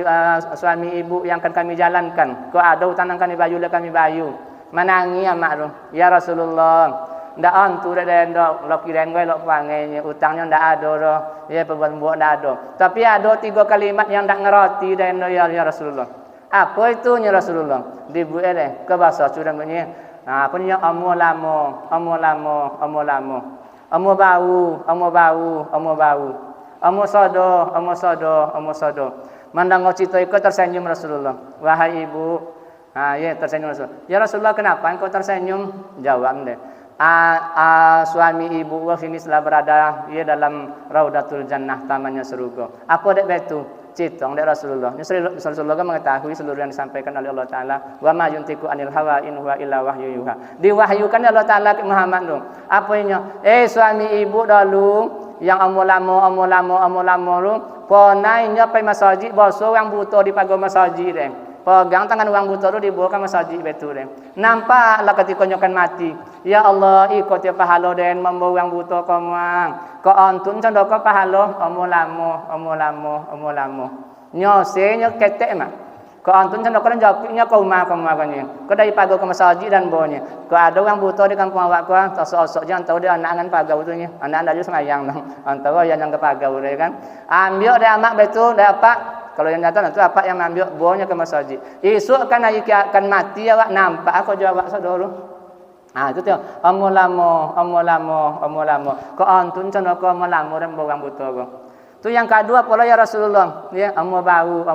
suami ibu yang akan kami jalankan. Kau ada hutang kami bayu le kami bayu. Menangi amak tu, ya Rasulullah. Ndak antu dak dendok, lok kireng gue lok pangainya, utangnya ndak ada dah. Ya perbuatan buat ndak ada. Tapi ada 3 kalimat yang ndak ngerti dendok ya Rasulullah. Apa itu ya Rasulullah? Dibuat ke bahasa curang bunyi. Apa ni amu lamo. Amu bau. Amu sodo. Mandang cerita ikut tersenyum Rasulullah. Wahai ibu. Ya tersenyum Rasulullah. Ya Rasulullah kenapa engkau tersenyum? Jawab deh. suami ibu sini telah berada ia dalam Raudatul Jannah, tamannya surga. Apa dek betu? Citong dari Rasulullah. Rasulullah kan mengetahui seluruh yang disampaikan oleh Allah Taala. Wa ma yuntiku anil hawa in huwa illa wahyu yuha. Diwahyukan oleh Allah Taala ke Muhammad tu. Apa ini? Suami ibu dahulu yang amulamo tu, ponainya pai masjid, boso yang buta di pagar masjid deh. Pegang tangan orang buta tu dibawa ke masjid betul deh. Nampaklah ketika nyokan mati. Ya Allah, ikut ya pahala den membawa orang buta komang. Ko antun candok pahala omolamo. Nyose ketek mah. Ko antun candok kan jaknya kau mah kan. Ko dari pagar ke masjid dan bawanya. Ko ada orang buta di kampung awak ko, tosok-osok jangan tahu dia anak-anak pagar butuhnya. Anak-anak dia semayang dong. Antara yang ke pagar kan. Ambil dia amak betul, dia apa? Kalau yang datang itu apa yang ambil buahnya ke masjid. Esok akan mati awak nampak aku jawab saudara. Itu tu amolamo. Ko antun cana ko amolamo dan bawang buta ko. Tu yang kedua pula ya Rasulullah. Ya, amo bau.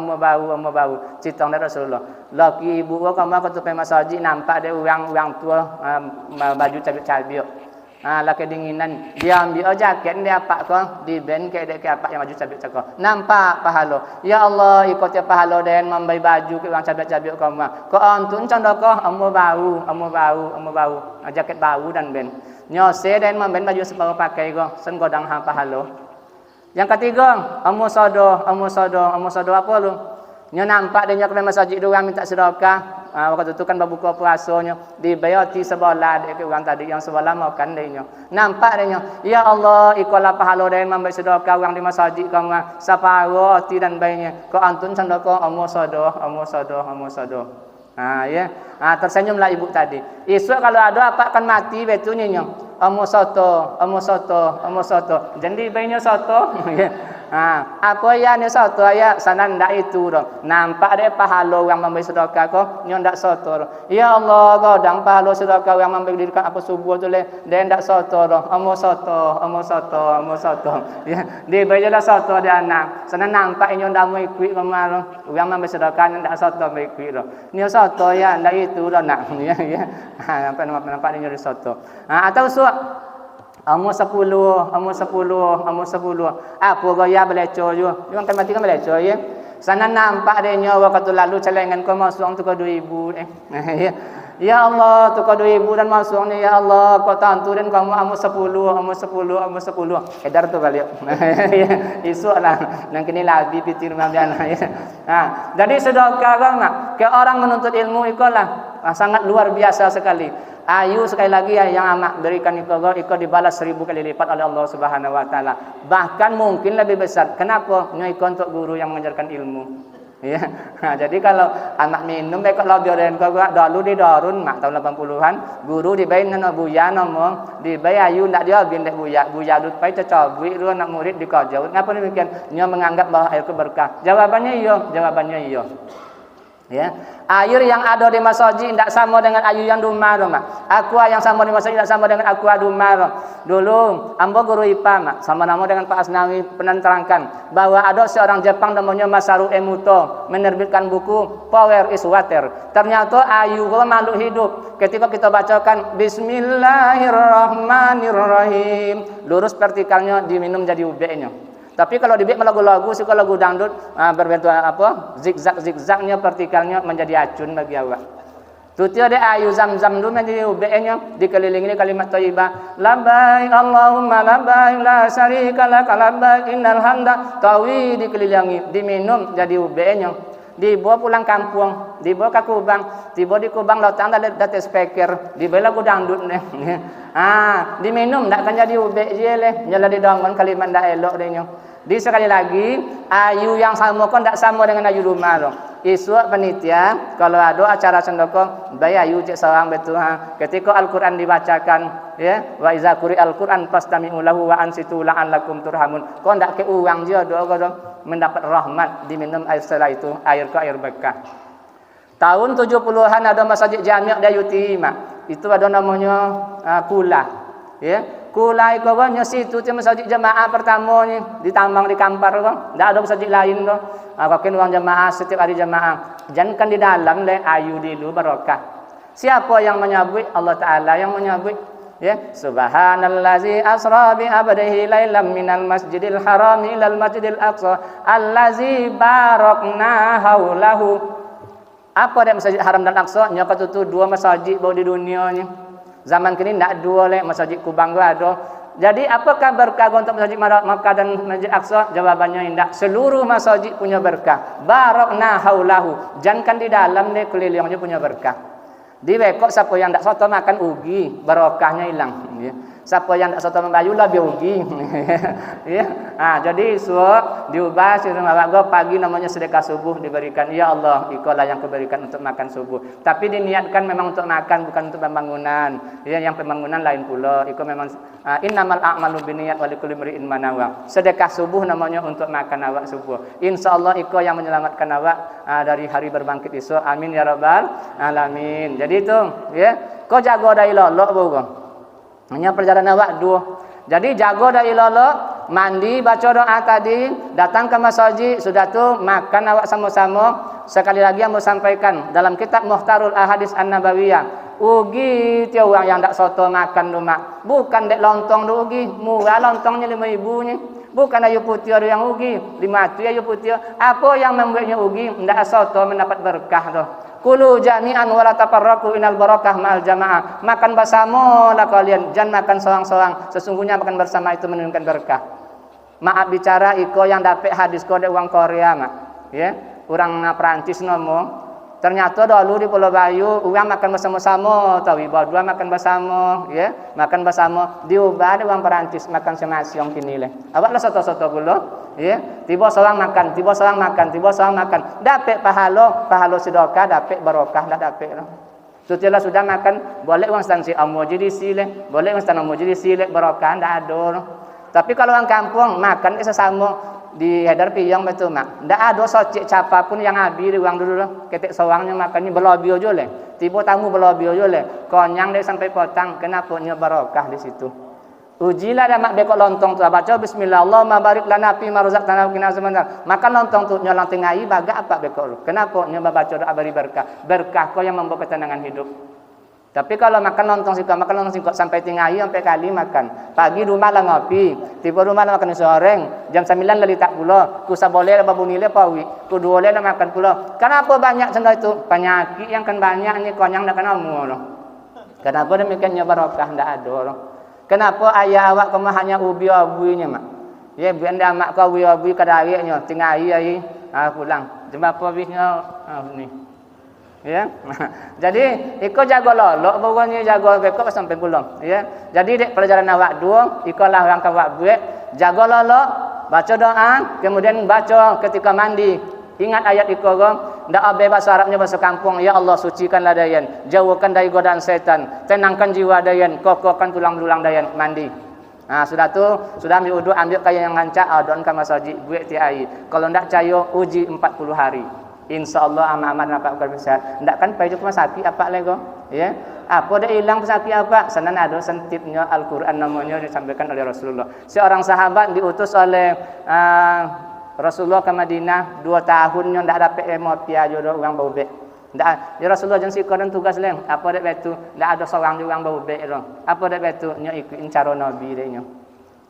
Citong dari Rasulullah. Laki ibu ko kamu ke tupai masjid nampak dia orang tua baju cabik-cabik. Laki dinginan dia ambil jaket dia apa ko di ben ke apa yang maju cabik-cabik nampak pahala ya Allah ikut ya pahala dan membai baju ke orang cabik-cabik ko antun canda ko amo bau jaket bau dan ben nyose dan memben baju separuh pakai ko sen godang ha pahala. Yang ketiga amo sodo apa lu nyo nampak dia ke masjid orang minta sedekah. Waktu itu kan berbuka puasanya dibayati sebelah dia ke orang tadi yang sebelah makan dia. Nampak dia. Ya Allah, ikolah pahala dia memberi sedekah orang di masjid kamu separuh hati dan bayinya. Kau antun sedekah amo sodo. Ya. Tersenyumlah ibu tadi. Esok kalau ada apa akan mati betunya nyo. Amo soto. Jadi bayinya soto. Apa ya ni soto ya sanan ndak itu dong. Nampak dia pahala orang memberi sedekah ko nyo ndak soto. Ya Allah, godang pahala sedekah yang memberi dirikan apa subuh tu le dia ndak soto dong. Amo soto. Ya, dia bajalah soto dia anak. Sanan nampak nyo ndak mau ikut kemar orang memberi sedekah ndak soto mau ikut dong. Nyo soto ya ndak itu dong nak. Ya. Nampak nyo soto. Atau Amo 10. Apa gaya beleco yo. Yang kan mati kan beleco ya. Sana nampak dia nyawa waktu lalu celengan kau masuk tu kau 2000 Ya Allah tu kau 2000 dan masuk ni ya Allah kau tantu dan kamu amo 10. Edar tu balik. Isu lah nang kini labi pitir mabiana ya. Jadi sedekah kan ke orang menuntut ilmu ikolah sangat luar biasa sekali. Ayu sekali lagi yang amak berikan iko dibalas 1000 kali lipat oleh Allah Subhanahu wa taala. Bahkan mungkin lebih besar. Kenapa? Nyoiko untuk guru yang mengajarkan ilmu. Ya. Jadi kalau anak minum mereka lebih dari kau dulu di Darun mak tahun 80-an, guru di bayi nana buya ngomong, di bayi ayu ndak dia bin dek buya dut pai cecabui lu anak murid di kau jauh. Ngapa demikian? Nyo menganggap bahwa air itu berkah. Jawabannya iya. Ya, air yang ada di masjid tidak sama dengan air yang di rumah. Aqua yang sama di masjid tidak sama dengan aqua di rumah. Dulu, ambo guru IPA, sama nama dengan Pak Asnawi pernah terangkan bahwa ada seorang Jepang namanya Masaru Emoto menerbitkan buku Power is Water. Ternyata air makhluk hidup. Ketika kita bacakan Bismillahirrahmanirrahim, lurus vertikalnya diminum jadi ubeknya. Tapi kalau dibiak lagu-lagu suka lagu dangdut berbentuk apa zigzagnya vertikalnya menjadi acun bagi awak. Tuti ada ayu zam-zam dulu menjadi ubeknya dikelilingi kalimat thayyibah labbaik Allahumma labbaik la syarika lak labbaik innal hamda tawi dikelilingi diminum jadi ubeknya dibawa pulang kampung dibawa ke Kubang dibawa di Kubang lautan ada speaker dibawa lagu dangdut nih diminum ndak akan jadi ubek je leh nyala didonggon kalimat ndak elok dehnya. Di sekali lagi ayu yang sama kok ndak sama dengan ayu rumah loh. Isu panitia kalau ada acara sendoko bayi ayu cek seorang betul ketika Al-Qur'an dibacakan ya wa iza quri Al-Qur'an fastami'u lahu wa ansitu la'allakum turhamun. Kok ndak ke uang je doa mendapat rahmat diminum air setelah itu air berkah. Tahun 70-an ada masjid Jami' Dayutima. Itu ada namanya Kula. Ya. Kula iko kan situ tu masjid jemaah pertama ni ditambang di Kampar kan. Enggak ada masjid lain tu. Kakin uang jemaah setiap hari jemaah. Jangan kan di dalam le ayu dulu barokah. Siapa yang menyabui? Allah Taala yang menyabui. Ya, subhanallazi asra bi abdihi lailam minal masjidil haram ilal masjidil aqsa allazi barakna haulahu. Apa dia masjid haram dan aqsa? Nya kata tu dua masjid baru di dunia ni. Zaman kini ndak dua le, masjid Kubang gua ada. Jadi apakah berkah untuk masjid Makkah dan masjid Aqsa? Jawabannya indah. Seluruh masjid punya berkah. Barakna haulahu. Jangan di dalam ni kelilingnya punya berkah. Di bekok siapa yang tak soto makan ugi, barokahnya hilang. Ya. Siapa yang tak soto membayu lebih ugi. Ya. Jadi suap diubah sirung awak pagi namanya sedekah subuh diberikan. Ya Allah, ikolah yang kuberikan untuk makan subuh. Tapi diniatkan memang untuk makan bukan untuk pembangunan. Ya, yang pembangunan lain pula. Iko memang innamal a'malu binniyat wa likulli imri'in ma nawa. Sedekah subuh namanya untuk makan awak subuh. Insyaallah iko yang menyelamatkan awak dari hari berbangkit esok. Amin ya rabbal alamin. Jadi itu ya, kau jago dari lolok bukan? Hanya perjalanan awak dua. Jadi jago dari lolok, mandi, baca doa tadi, datang ke masjid, sudah tu makan awak sama-sama. Sekali lagi yang mau sampaikan dalam kitab Muhtarul Ahadits An-Nabawiyah. Ugi tiap orang yang tak soto makan rumah. Bukan dek lontong tu ugi, murah lontongnya 5.000 ni. Bukan ayu putih ada yang ugi, 500 ayu putih. Apa yang membuatnya ugi? Ndak soto mendapat berkah tu. Kulu jami'an wala tafarraqu inal barakah ma'al jamaah. Makan bersama lah kalian, jangan makan seorang-seorang. Sesungguhnya makan bersama itu menunjukkan berkah. Maaf bicara iko yang dapat hadis kode orang Korea mak. Ya, orang Perancis ngomong. Ternyata dulu di Pulau Bayu orang makan bersama-sama, tahu berdua makan bersama, ya, makan bersama. Diubah ada orang Perancis makan semasiong kini leh. Awaklah soto-soto gula, ya. Tiba seorang makan, tiba seorang makan, tiba seorang makan. Dapat pahala sedekah, dapat barokah, dah dapat lah. Setelah sudah makan, boleh orang stansi amu jadi sileh, boleh orang stansi amu jadi sileh barokah, dah ada. Tapi kalau orang kampung makan sesama di hedar piyang betul mak. Ndak ada socik capa pun yang habis di uang dulu lah. Ketik sawangnya makannya belobi aja le. Tiba tamu belobi aja le. Konyang dia sampai potang. Kenapa nya barokah di situ? Ujilah dah mak bekok lontong tu. Baca bismillah Allahumma barik lana fi ma razaqtana qina azabannar. Makan lontong tu nyolong tengai baga apa bekok lu. Kenapa nya baca doa beri berkah? Berkah kau yang membawa ketenangan hidup. Tapi kalau makan lontong sikok sampai tinggal sampai kali makan. Pagi rumah lah ngopi, tiba rumah lah makan nasi goreng, jam 9 lali tak pula. Ku saboleh lah babuni le pawi, ku dua le lah makan pula. Kenapa banyak senda itu? Penyakit yang kan banyak ni konyang dak kena mu loh. Kenapa demikiannya barokah ndak ada loh. Kenapa ayah awak kemah hanya ubi-ubinya mak? Ya bianda mak kau ubi-ubi kadarinya tinggal ai pulang. Jempa apa bisnya ni. Ya. Jadi ikut jaga lolok pokoknya jaga bekok sampai pulang ya. Jadi dek pelajaran awak dua ikutlah orang awak buat jaga lolok, baca doa, kemudian baca ketika mandi. Ingat ayat ikut ndak abe bahasa Arabnya bahasa kampung. Ya Allah sucikanlah dayan, jauhkan dari godaan setan, tenangkan jiwa dayan, kokohkan tulang-tulang dayan mandi. Sudah tu sudah ambil wudu, ambil kain yang ngancak adon ke masjid buat ti air. Kalau ndak cayo uji 40 hari. InsyaAllah aman-aman apa bersehat. Ndak kan payah cuma sakit apa lego, ya? Apa dah hilang sakit apa? Sanan ada sentipnya Al-Quran namanya disampaikan oleh Rasulullah. Seorang sahabat diutus oleh Rasulullah ke Madinah 2 tahunnya ndak dapat emopia jodoh orang bau bek. Ndak, ya Rasulullah jangan sikoran tugas leng. Apa dak betu? Ndak ada seorang juga orang bau bek ro. Apa dak betu? Nya ikutin cara Nabi dia nya.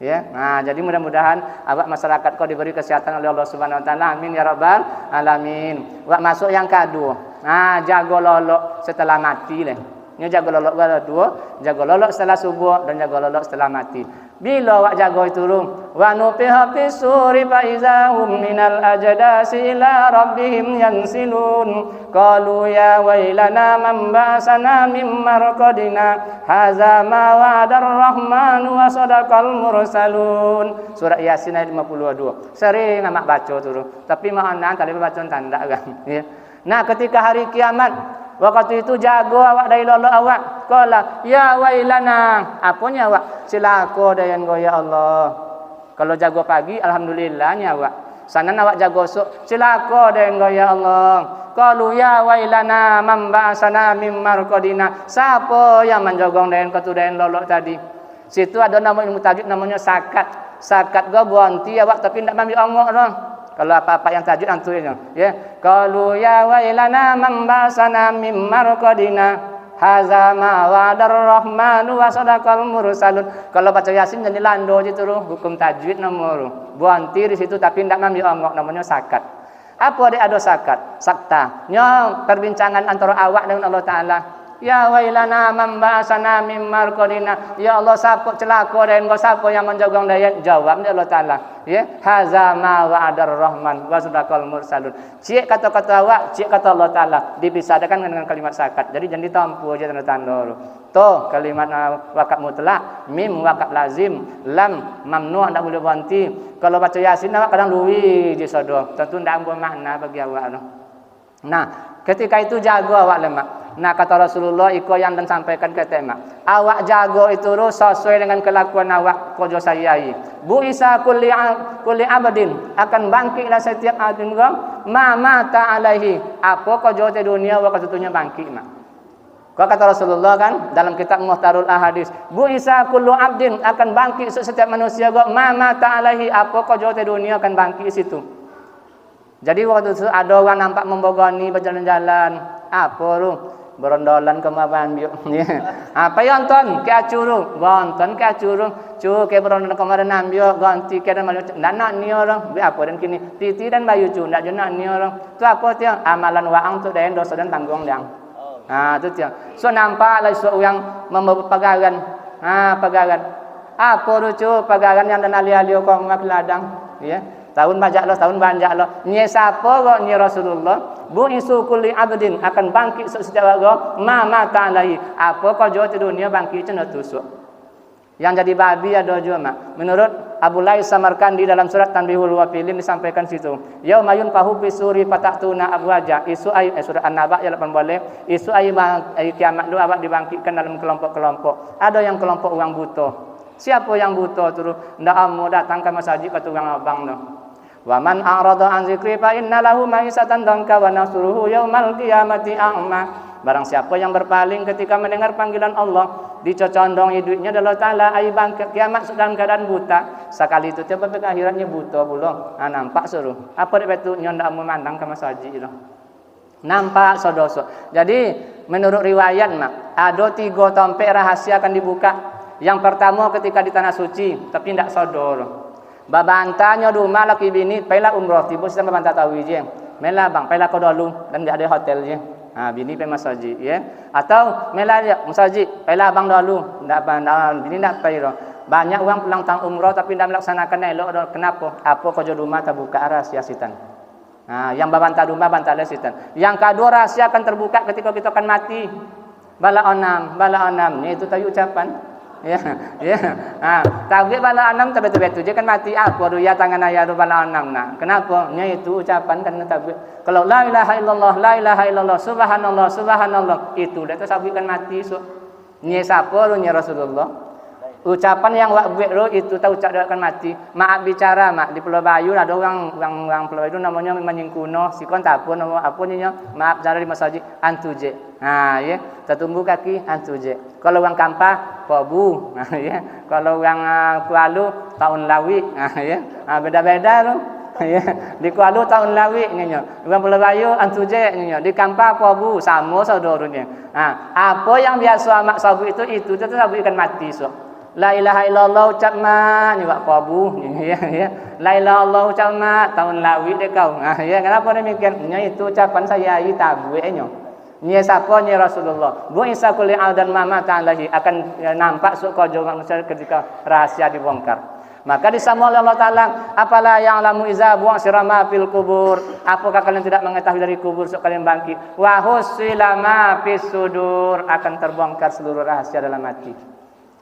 Ya, jadi mudah-mudahan awak masyarakat kau diberi kesehatan oleh Allah Subhanahu Wa Taala. Amin ya rabbal alamin. Awak masuk yang kedua. Jaga lolok setelah mati leh. Nya jaga lolok ada dua, jaga lolok setelah subuh dan jaga lolok setelah mati. Bila awak jaga itu rum, wa nufiha fis suri fa izahum minal ajdasi ila rabbihim yansilun. Qalu ya wailana man ba'sana mim marqadina hadza ma wa'adar rahmanu wa sadaqal mursalun. Surah Yasin ayat 52. Sering amak baca tu, tapi makna tadi baca tanda kan ya. Nah, ketika hari kiamat waktu itu jago awak dari lolok awak. Qala ya wailana. Apanya awak? Silako dayan go ya Allah. Kalau jago pagi alhamdulillahnya awak. Sanan awak jago sok silako dayan go ya Allah. Qalu ya wailana man ba'sana mim marqadina. Siapa yang menjogong dayan ketudayan lolok tadi? Situ ada nama ilmu tajwid namanya sakat. Sakat go buanti awak tapi ndak ambil ongok doh. Kalau apa-apa yang tajwid antunya ya. Qalu ya wailana man ba'sana mim marqadina. Haza ma wa'adar rahmanu wa sadaqal mursalun. Kalau baca Yasin jadi lando gitu hukum tajwid nomor. Buanti di situ tapi ndak ngambil ongok namanya sakat. Apa dia ada sakat? Sakta. Nya perbincangan antara awak dengan Allah Taala. Ya wailana man ba'asana min marqadina. Ya Allah siapa celaka dan engkau siapa yang menjogong daya? Jawab Allah Taala. Ya, haza ma wa'adar rahman wa sadaqal mursalun. Cik kata-kata awak, cik kata Allah Taala dipisahkan dengan kalimat sakat. Jadi jangan ditampu aja tanda-tanda. To kalimat wakaf mutlak, mim wakaf lazim, lam mamnu ndak boleh berhenti. Kalau baca Yasin awak kadang luwi je sodo. Tentu ndak ambil makna bagi awak. Nah, ketika itu jaga awak lemak. Nah, kata Rasulullah iko yang dan sampaikan ke tema. Awak jaga itu sesuai dengan kelakuan awak kojo sayai. Bu isa kulli abadin akan bangkitlah setiap adin ma mata alaihi. Apa kojo di dunia wa ketutunya bangkit mak. Kau kata Rasulullah kan dalam kitab Muhtarul Ahadits, bu isa kullu abdin akan bangkit setiap manusia ma mata alaihi. Apa kojo di dunia akan bangkit situ. Jadi waktu itu ada orang nampak membogoni berjalan-jalan. Apa lu? Berondolan ke maban biuk. Apa yang ton? Ke acuru. Gonton ke acuru. Cu ke berondolan kemarin ambil ganti ke dan malu. Ndak nak ni orang. Bi apa dan kini titi dan bayu cu ndak jenak ni orang. Tu apa tu amalan waang tu dan dosa dan tanggung yang. Tu dia. So nampak lah so yang membawa pagaran. Pagaran. Apa lucu pagaran yang dan ali-ali kau mak ladang. Ya. Tahun banyak lo, tahun banyak lo. Nye siapa kok nye Rasulullah? Bu isu kulli abdin akan bangkit setiap warga ma mata alaihi. Apa kau jauh di dunia bangkit cenah tusuk. Yang jadi babi ada juga mak. Menurut Abu Lais Samarkandi dalam surat Tanbihul Wafilin disampaikan situ. Yaumayun fahu fisuri patatuna abwaja. Isu ay surat An-Naba ayat 18. Isu ay kiamat lu awak dibangkitkan dalam kelompok-kelompok. Ada yang kelompok orang buta. Siapa yang buta tu? Ndak amu datang ke masjid ke tukang abang tu. Wa man a'rada an zikri fa inna lahu ma'isatan danka wa nasuruhu yaumal qiyamati a'ma. Barang siapa yang berpaling ketika mendengar panggilan Allah, dicocondong hidupnya Allah Taala ai bangkit kiamat dalam keadaan buta. Sekali itu tiap sampai akhiratnya buta pula. Nampak suruh. Apa dia betul ndak memandang ke masjid itu. Nampak sodoso. Jadi menurut riwayat mak, ada 3 tompek rahasia akan dibuka. Yang pertama ketika di tanah suci, tapi tidak sodor. Babantanya rumah laki bini, paylah umroh tiba sistem babanta tahu je. Mela bang, paylah kau dulu dan tidak ada hotel je. Bini pergi masjid ya. Atau mela dia masjid, paylah abang dulu, tidak pandang bini tidak pergi. Banyak orang pulang tang umroh tapi tidak melaksanakan elok. Kenapa? Apa kau jodoh rumah terbuka rahasia sitan. Yang babanta rumah bantah sitan. Yang kedua rahasia akan terbuka ketika kita akan mati. Bala onam. Ni itu tahu ucapan. Ya. Tapi bala enam betul-betul je kan mati apa ya tangan ayah tu bala enam nak. Kenapa? Nya itu ucapan kan tapi kalau la ilaha illallah subhanallah itu dah tu sabutkan mati so. Nya siapa lu nya Rasulullah. Ucapan yang wak buat lu itu tahu ucap akan mati. Maaf bicara mak di Pulau Bayu ada orang Pulau Bayu namanya menyingkuno sikon tapun apa nya maaf cara di masjid antuje. Ya, tertumbuh kaki antuje. Kalau orang Kampah Pobu, ya. Kalau orang Kualu tahun lawi, ya. Beda-beda tu. Ya, di Kualu tahun lawi nya. Orang Pulau Bayu antuje nya. Di Kampah Pobu sama saudaranya. Apa yang biasa mak sabu itu tu sabu ikan mati so. La ilaha illallah ucap mak ni wak Pobu, ya. La ilaha illallah ucap mak tahun lawi dek kau. Ya, kenapa demikian? Nya itu ucapan saya tabu nya. Nya siapa nya Rasulullah. Bu isa kulli aldan mama ta'alahi akan nampak suka jangan ketika rahasia dibongkar. Maka disambung oleh Allah Taala, apalah yang lamu iza buang sirama fil kubur. Apakah kalian tidak mengetahui dari kubur sok kalian bangkit? Wa husilama fis sudur akan terbongkar seluruh rahasia dalam hati.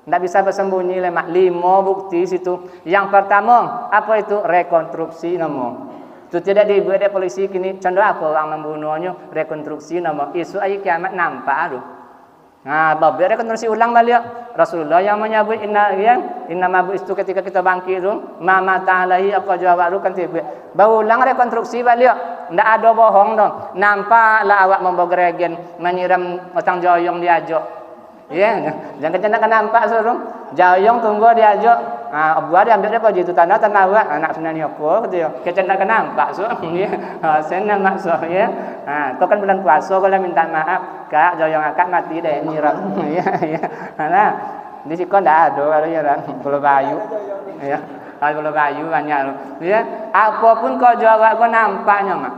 Tidak bisa bersembunyi lemak 5 bukti situ. Yang pertama apa itu rekonstruksi nama. Itu tidak dibuat oleh polisi kini. Contoh apa orang membunuhnya rekonstruksi nama. Isu ayat kiamat nampak tu. Bapak rekonstruksi ulang balik. Rasulullah yang menyebut inna mabu itu ketika kita bangkit tu. Mama ta'alahi apa jawab tu kan tiba. Berulang rekonstruksi balik. Tidak ada bohong tu. Nampaklah awak membawa geregen menyiram otang joyong diajak. Ya, jangan kena nampak suruh. Jayong tunggu diajak. Buat dia ambil dia pergi tu tanah awak anak sebenarnya aku gitu ya. Kena nampak so. Ya. Senang maksud ya. Kau kan bulan puasa kalau minta maaf, Kak, jayong akak mati deh nyiram. Ya, ya. Nah, di sini ndak ada kalau ya kan. Pulau Bayu. Ya. Pulau Bayu banyak. Ya, apapun kau jawab kau nampaknya mak.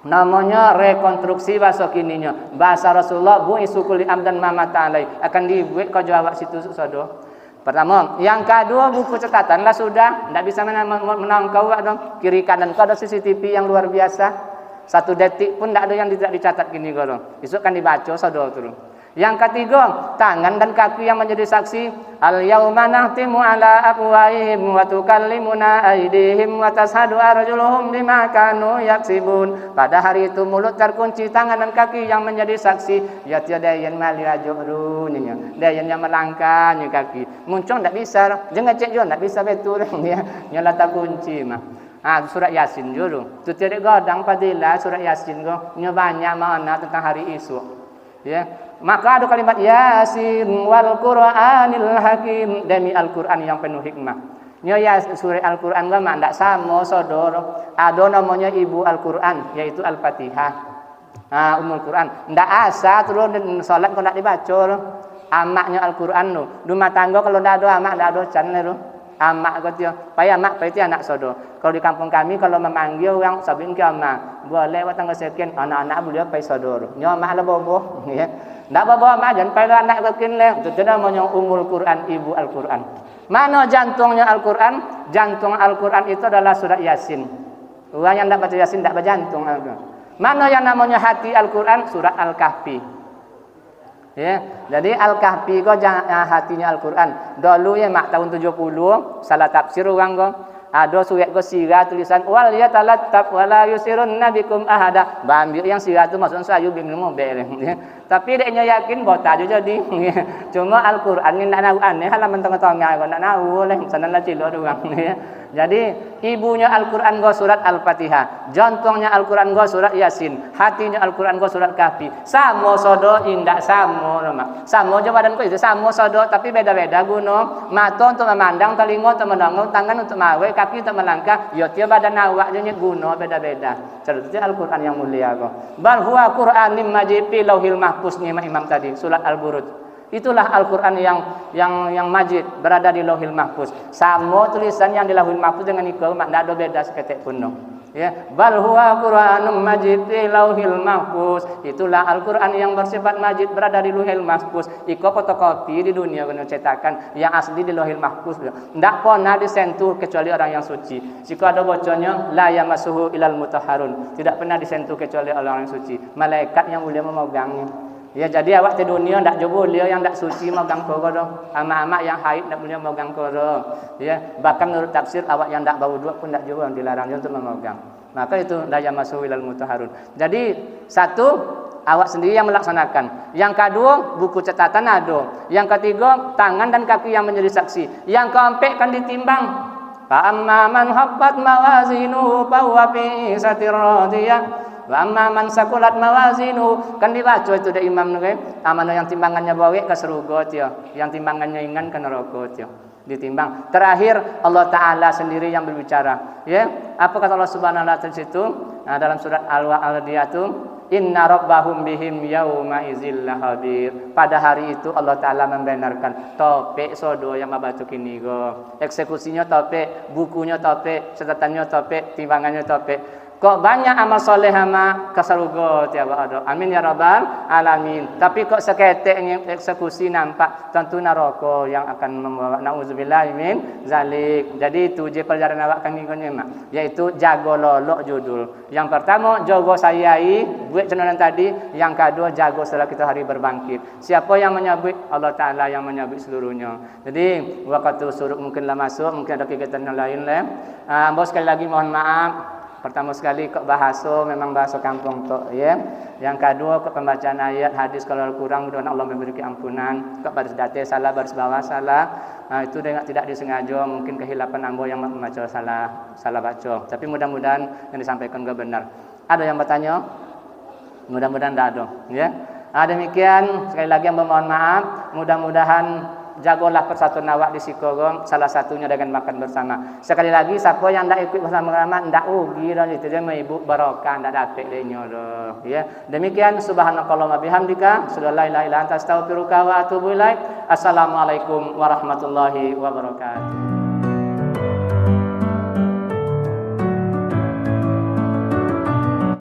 Namanya rekonstruksi bahasa kininya. Bahasa Rasulullah bu isukuli amdan mamata alai akan dibuat kau jawab situ sodo. Pertama, yang kedua buku catatan lah sudah, tidak bisa menangkau dong. Kiri kanan kau ada CCTV yang luar biasa. 1 detik pun tidak ada yang tidak dicatat gini kalau. Besok kan dibaca sodo turun. Yang ketiga, tangan dan kaki yang menjadi saksi. Al-yauma nahtimu ala afwahihim wa tukallimuna aydihim wa tashhadu arjuluhum bima kanu yaksibun. Pada hari itu mulut terkunci, tangan dan kaki yang menjadi saksi. Ya tiada yang mali ajurunnya. Dayan yang melangkahnya kaki. Muncul tidak bisa. Jangan cek juga tidak bisa betul ya. Nyala tak kunci mah. Surat Yasin dulu. Tu tiada godang padilah surat Yasin go. Nya banyak makna tentang hari esok. Ya. Maka ada kalimat Yasin wal Qur'anil Hakim, demi Al-Qur'an yang penuh hikmah. Nya ya surah Al-Qur'an gak ndak sama saudara. Ada namanya ibu Al-Qur'an yaitu Al-Fatihah. Ummul Qur'an. Ndak asa terus salat kok ndak dibaca. Amaknya Al-Qur'an tu. Rumah tangga kalau ndak ada amak ndak ada can tu. Amak kata, payah amak pasti anak saudara. Kalau di kampung kami kalau memanggil orang sabin ke amak, boleh watang sekian anak-anak boleh pai saudara. Nya amak lah bobo ya. Ndak bobo amak jangan pai anak kekin le. Itu namanya Ummul Qur'an, ibu Al-Qur'an. Mana jantungnya Al-Qur'an? Jantung Al-Qur'an itu adalah surat Yasin. Orang yang ndak baca Yasin ndak berjantung. Mana yang namanya hati Al-Qur'an? Surat Al-Kahfi. Ya, jadi Al-Kahfi kau hatinya Al-Qur'an. Dulu ya mak tahun 70 salah tafsir orang kau. Ada surat kau sirah tulisan wal yatalattab wala yusirun nabikum ahada. Ambil yang sirah tu maksud saya bingung mau bereng. Ya. Tapi dia yakin bota aja jadi. Ya. Cuma Al-Qur'an ni nak aneh halaman tengah-tengah kau nak tahu leh sanalah cilok doang. Ya. Jadi ibunya Al-Qur'an go surat Al-Fatihah, jantungnya Al-Qur'an go surat Yasin, hatinya Al-Qur'an go surat Kahfi. Sama sodo indak sama nama. Sama je badan ko itu sama sodo tapi beda-beda guna. Mata untuk memandang, telinga untuk mendengar, tangan untuk mawe, kaki untuk melangkah. Ya tiap badan awak je guna beda-beda. Cerita Al-Qur'an yang mulia go. Bal huwa Qur'anim majid fi lauhil mahfuz ni Imam tadi surat Al-Buruj. Itulah Al-Qur'an yang majid berada di Lauhil Mahfuz. Sama tulisan yang di Lauhil Mahfuz dengan ikau mak ada beda seketik pun. Ya, bal huwa Qur'anum majid fi Lauhil Mahfuz. Itulah Al-Qur'an yang bersifat majid berada di Lauhil Mahfuz. Ikau fotokopi di dunia kena cetakan yang asli di Lauhil Mahfuz. Ndak pernah disentuh kecuali orang yang suci. Jika ada bocornya la yamassuhu ilal mutahharun. Tidak pernah disentuh kecuali orang yang suci. Malaikat yang mulia memegangnya. Ya jadi awak di dunia ndak jauh beliau yang ndak suci megang koro doh. Amak-amak yang haid ndak boleh megang koro. Ya, bahkan menurut tafsir awak yang ndak bau dua pun ndak jauh yang dilarang untuk memegang. Maka itu daya masuk ilal mutahharun. Jadi satu awak sendiri yang melaksanakan. Yang kedua buku catatan ada. Yang ketiga tangan dan kaki yang menjadi saksi. Yang keempat kan ditimbang. Fa amma man habbat mawazinuhu fa huwa fi satir radiyah. Wa amma man sakulat mawazinu kan dibaca itu dari imam nih amana yang timbangannya bawa ke surga dia yang timbangannya ringan ke neraka dia ditimbang. Terakhir Allah Taala sendiri yang berbicara ya apa kata Allah Subhanahu wa taala di situ dalam surat Al-Waqiah itu inna rabbahum bihim yauma idzil lahabir. Pada hari itu Allah Taala membenarkan topik sodo yang membaca kini go eksekusinya topik bukunya topik catatannya topik timbangannya topik. Kok banyak amal soleh sama ke surga tiap ada. Amin ya rabbal alamin. Tapi kok seketeknya eksekusi nampak tentu neraka yang akan membawa nauzubillah min zalik. Jadi itu je pelajaran awak kami mak. Yaitu jago lolok judul. Yang pertama jago sayai buat cenderan tadi, yang kedua jago setelah kita hari berbangkit. Siapa yang menyebut Allah Taala yang menyebut seluruhnya. Jadi waktu suruh mungkinlah masuk, mungkin ada kegiatan yang lain lah. Bos sekali lagi mohon maaf. Pertama sekali kok bahasa memang bahasa kampung tok ya. Yang kedua kok pembacaan ayat hadis kalau kurang mudah-mudahan Allah memberi ampunan. Kok baris date salah baris bawah salah. Itu dengan tidak disengaja mungkin kehilapan ambo yang membaca salah baca. Tapi mudah-mudahan yang disampaikan enggak benar. Ada yang bertanya? Mudah-mudahan tidak ada ya. Demikian sekali lagi yang mohon maaf. Mudah-mudahan jagolah persatuan awak di Sikogong, salah satunya dengan makan bersama. Sekali lagi siapa yang ndak ikut bersama-sama ndak ugi dah itu dia ibu barokah ndak dapat denyo doh ya. Demikian subhanakallahumma bihamdika asyhadu an la ilaha illa anta astaghfiruka wa atubu ilaik. Assalamualaikum warahmatullahi wabarakatuh.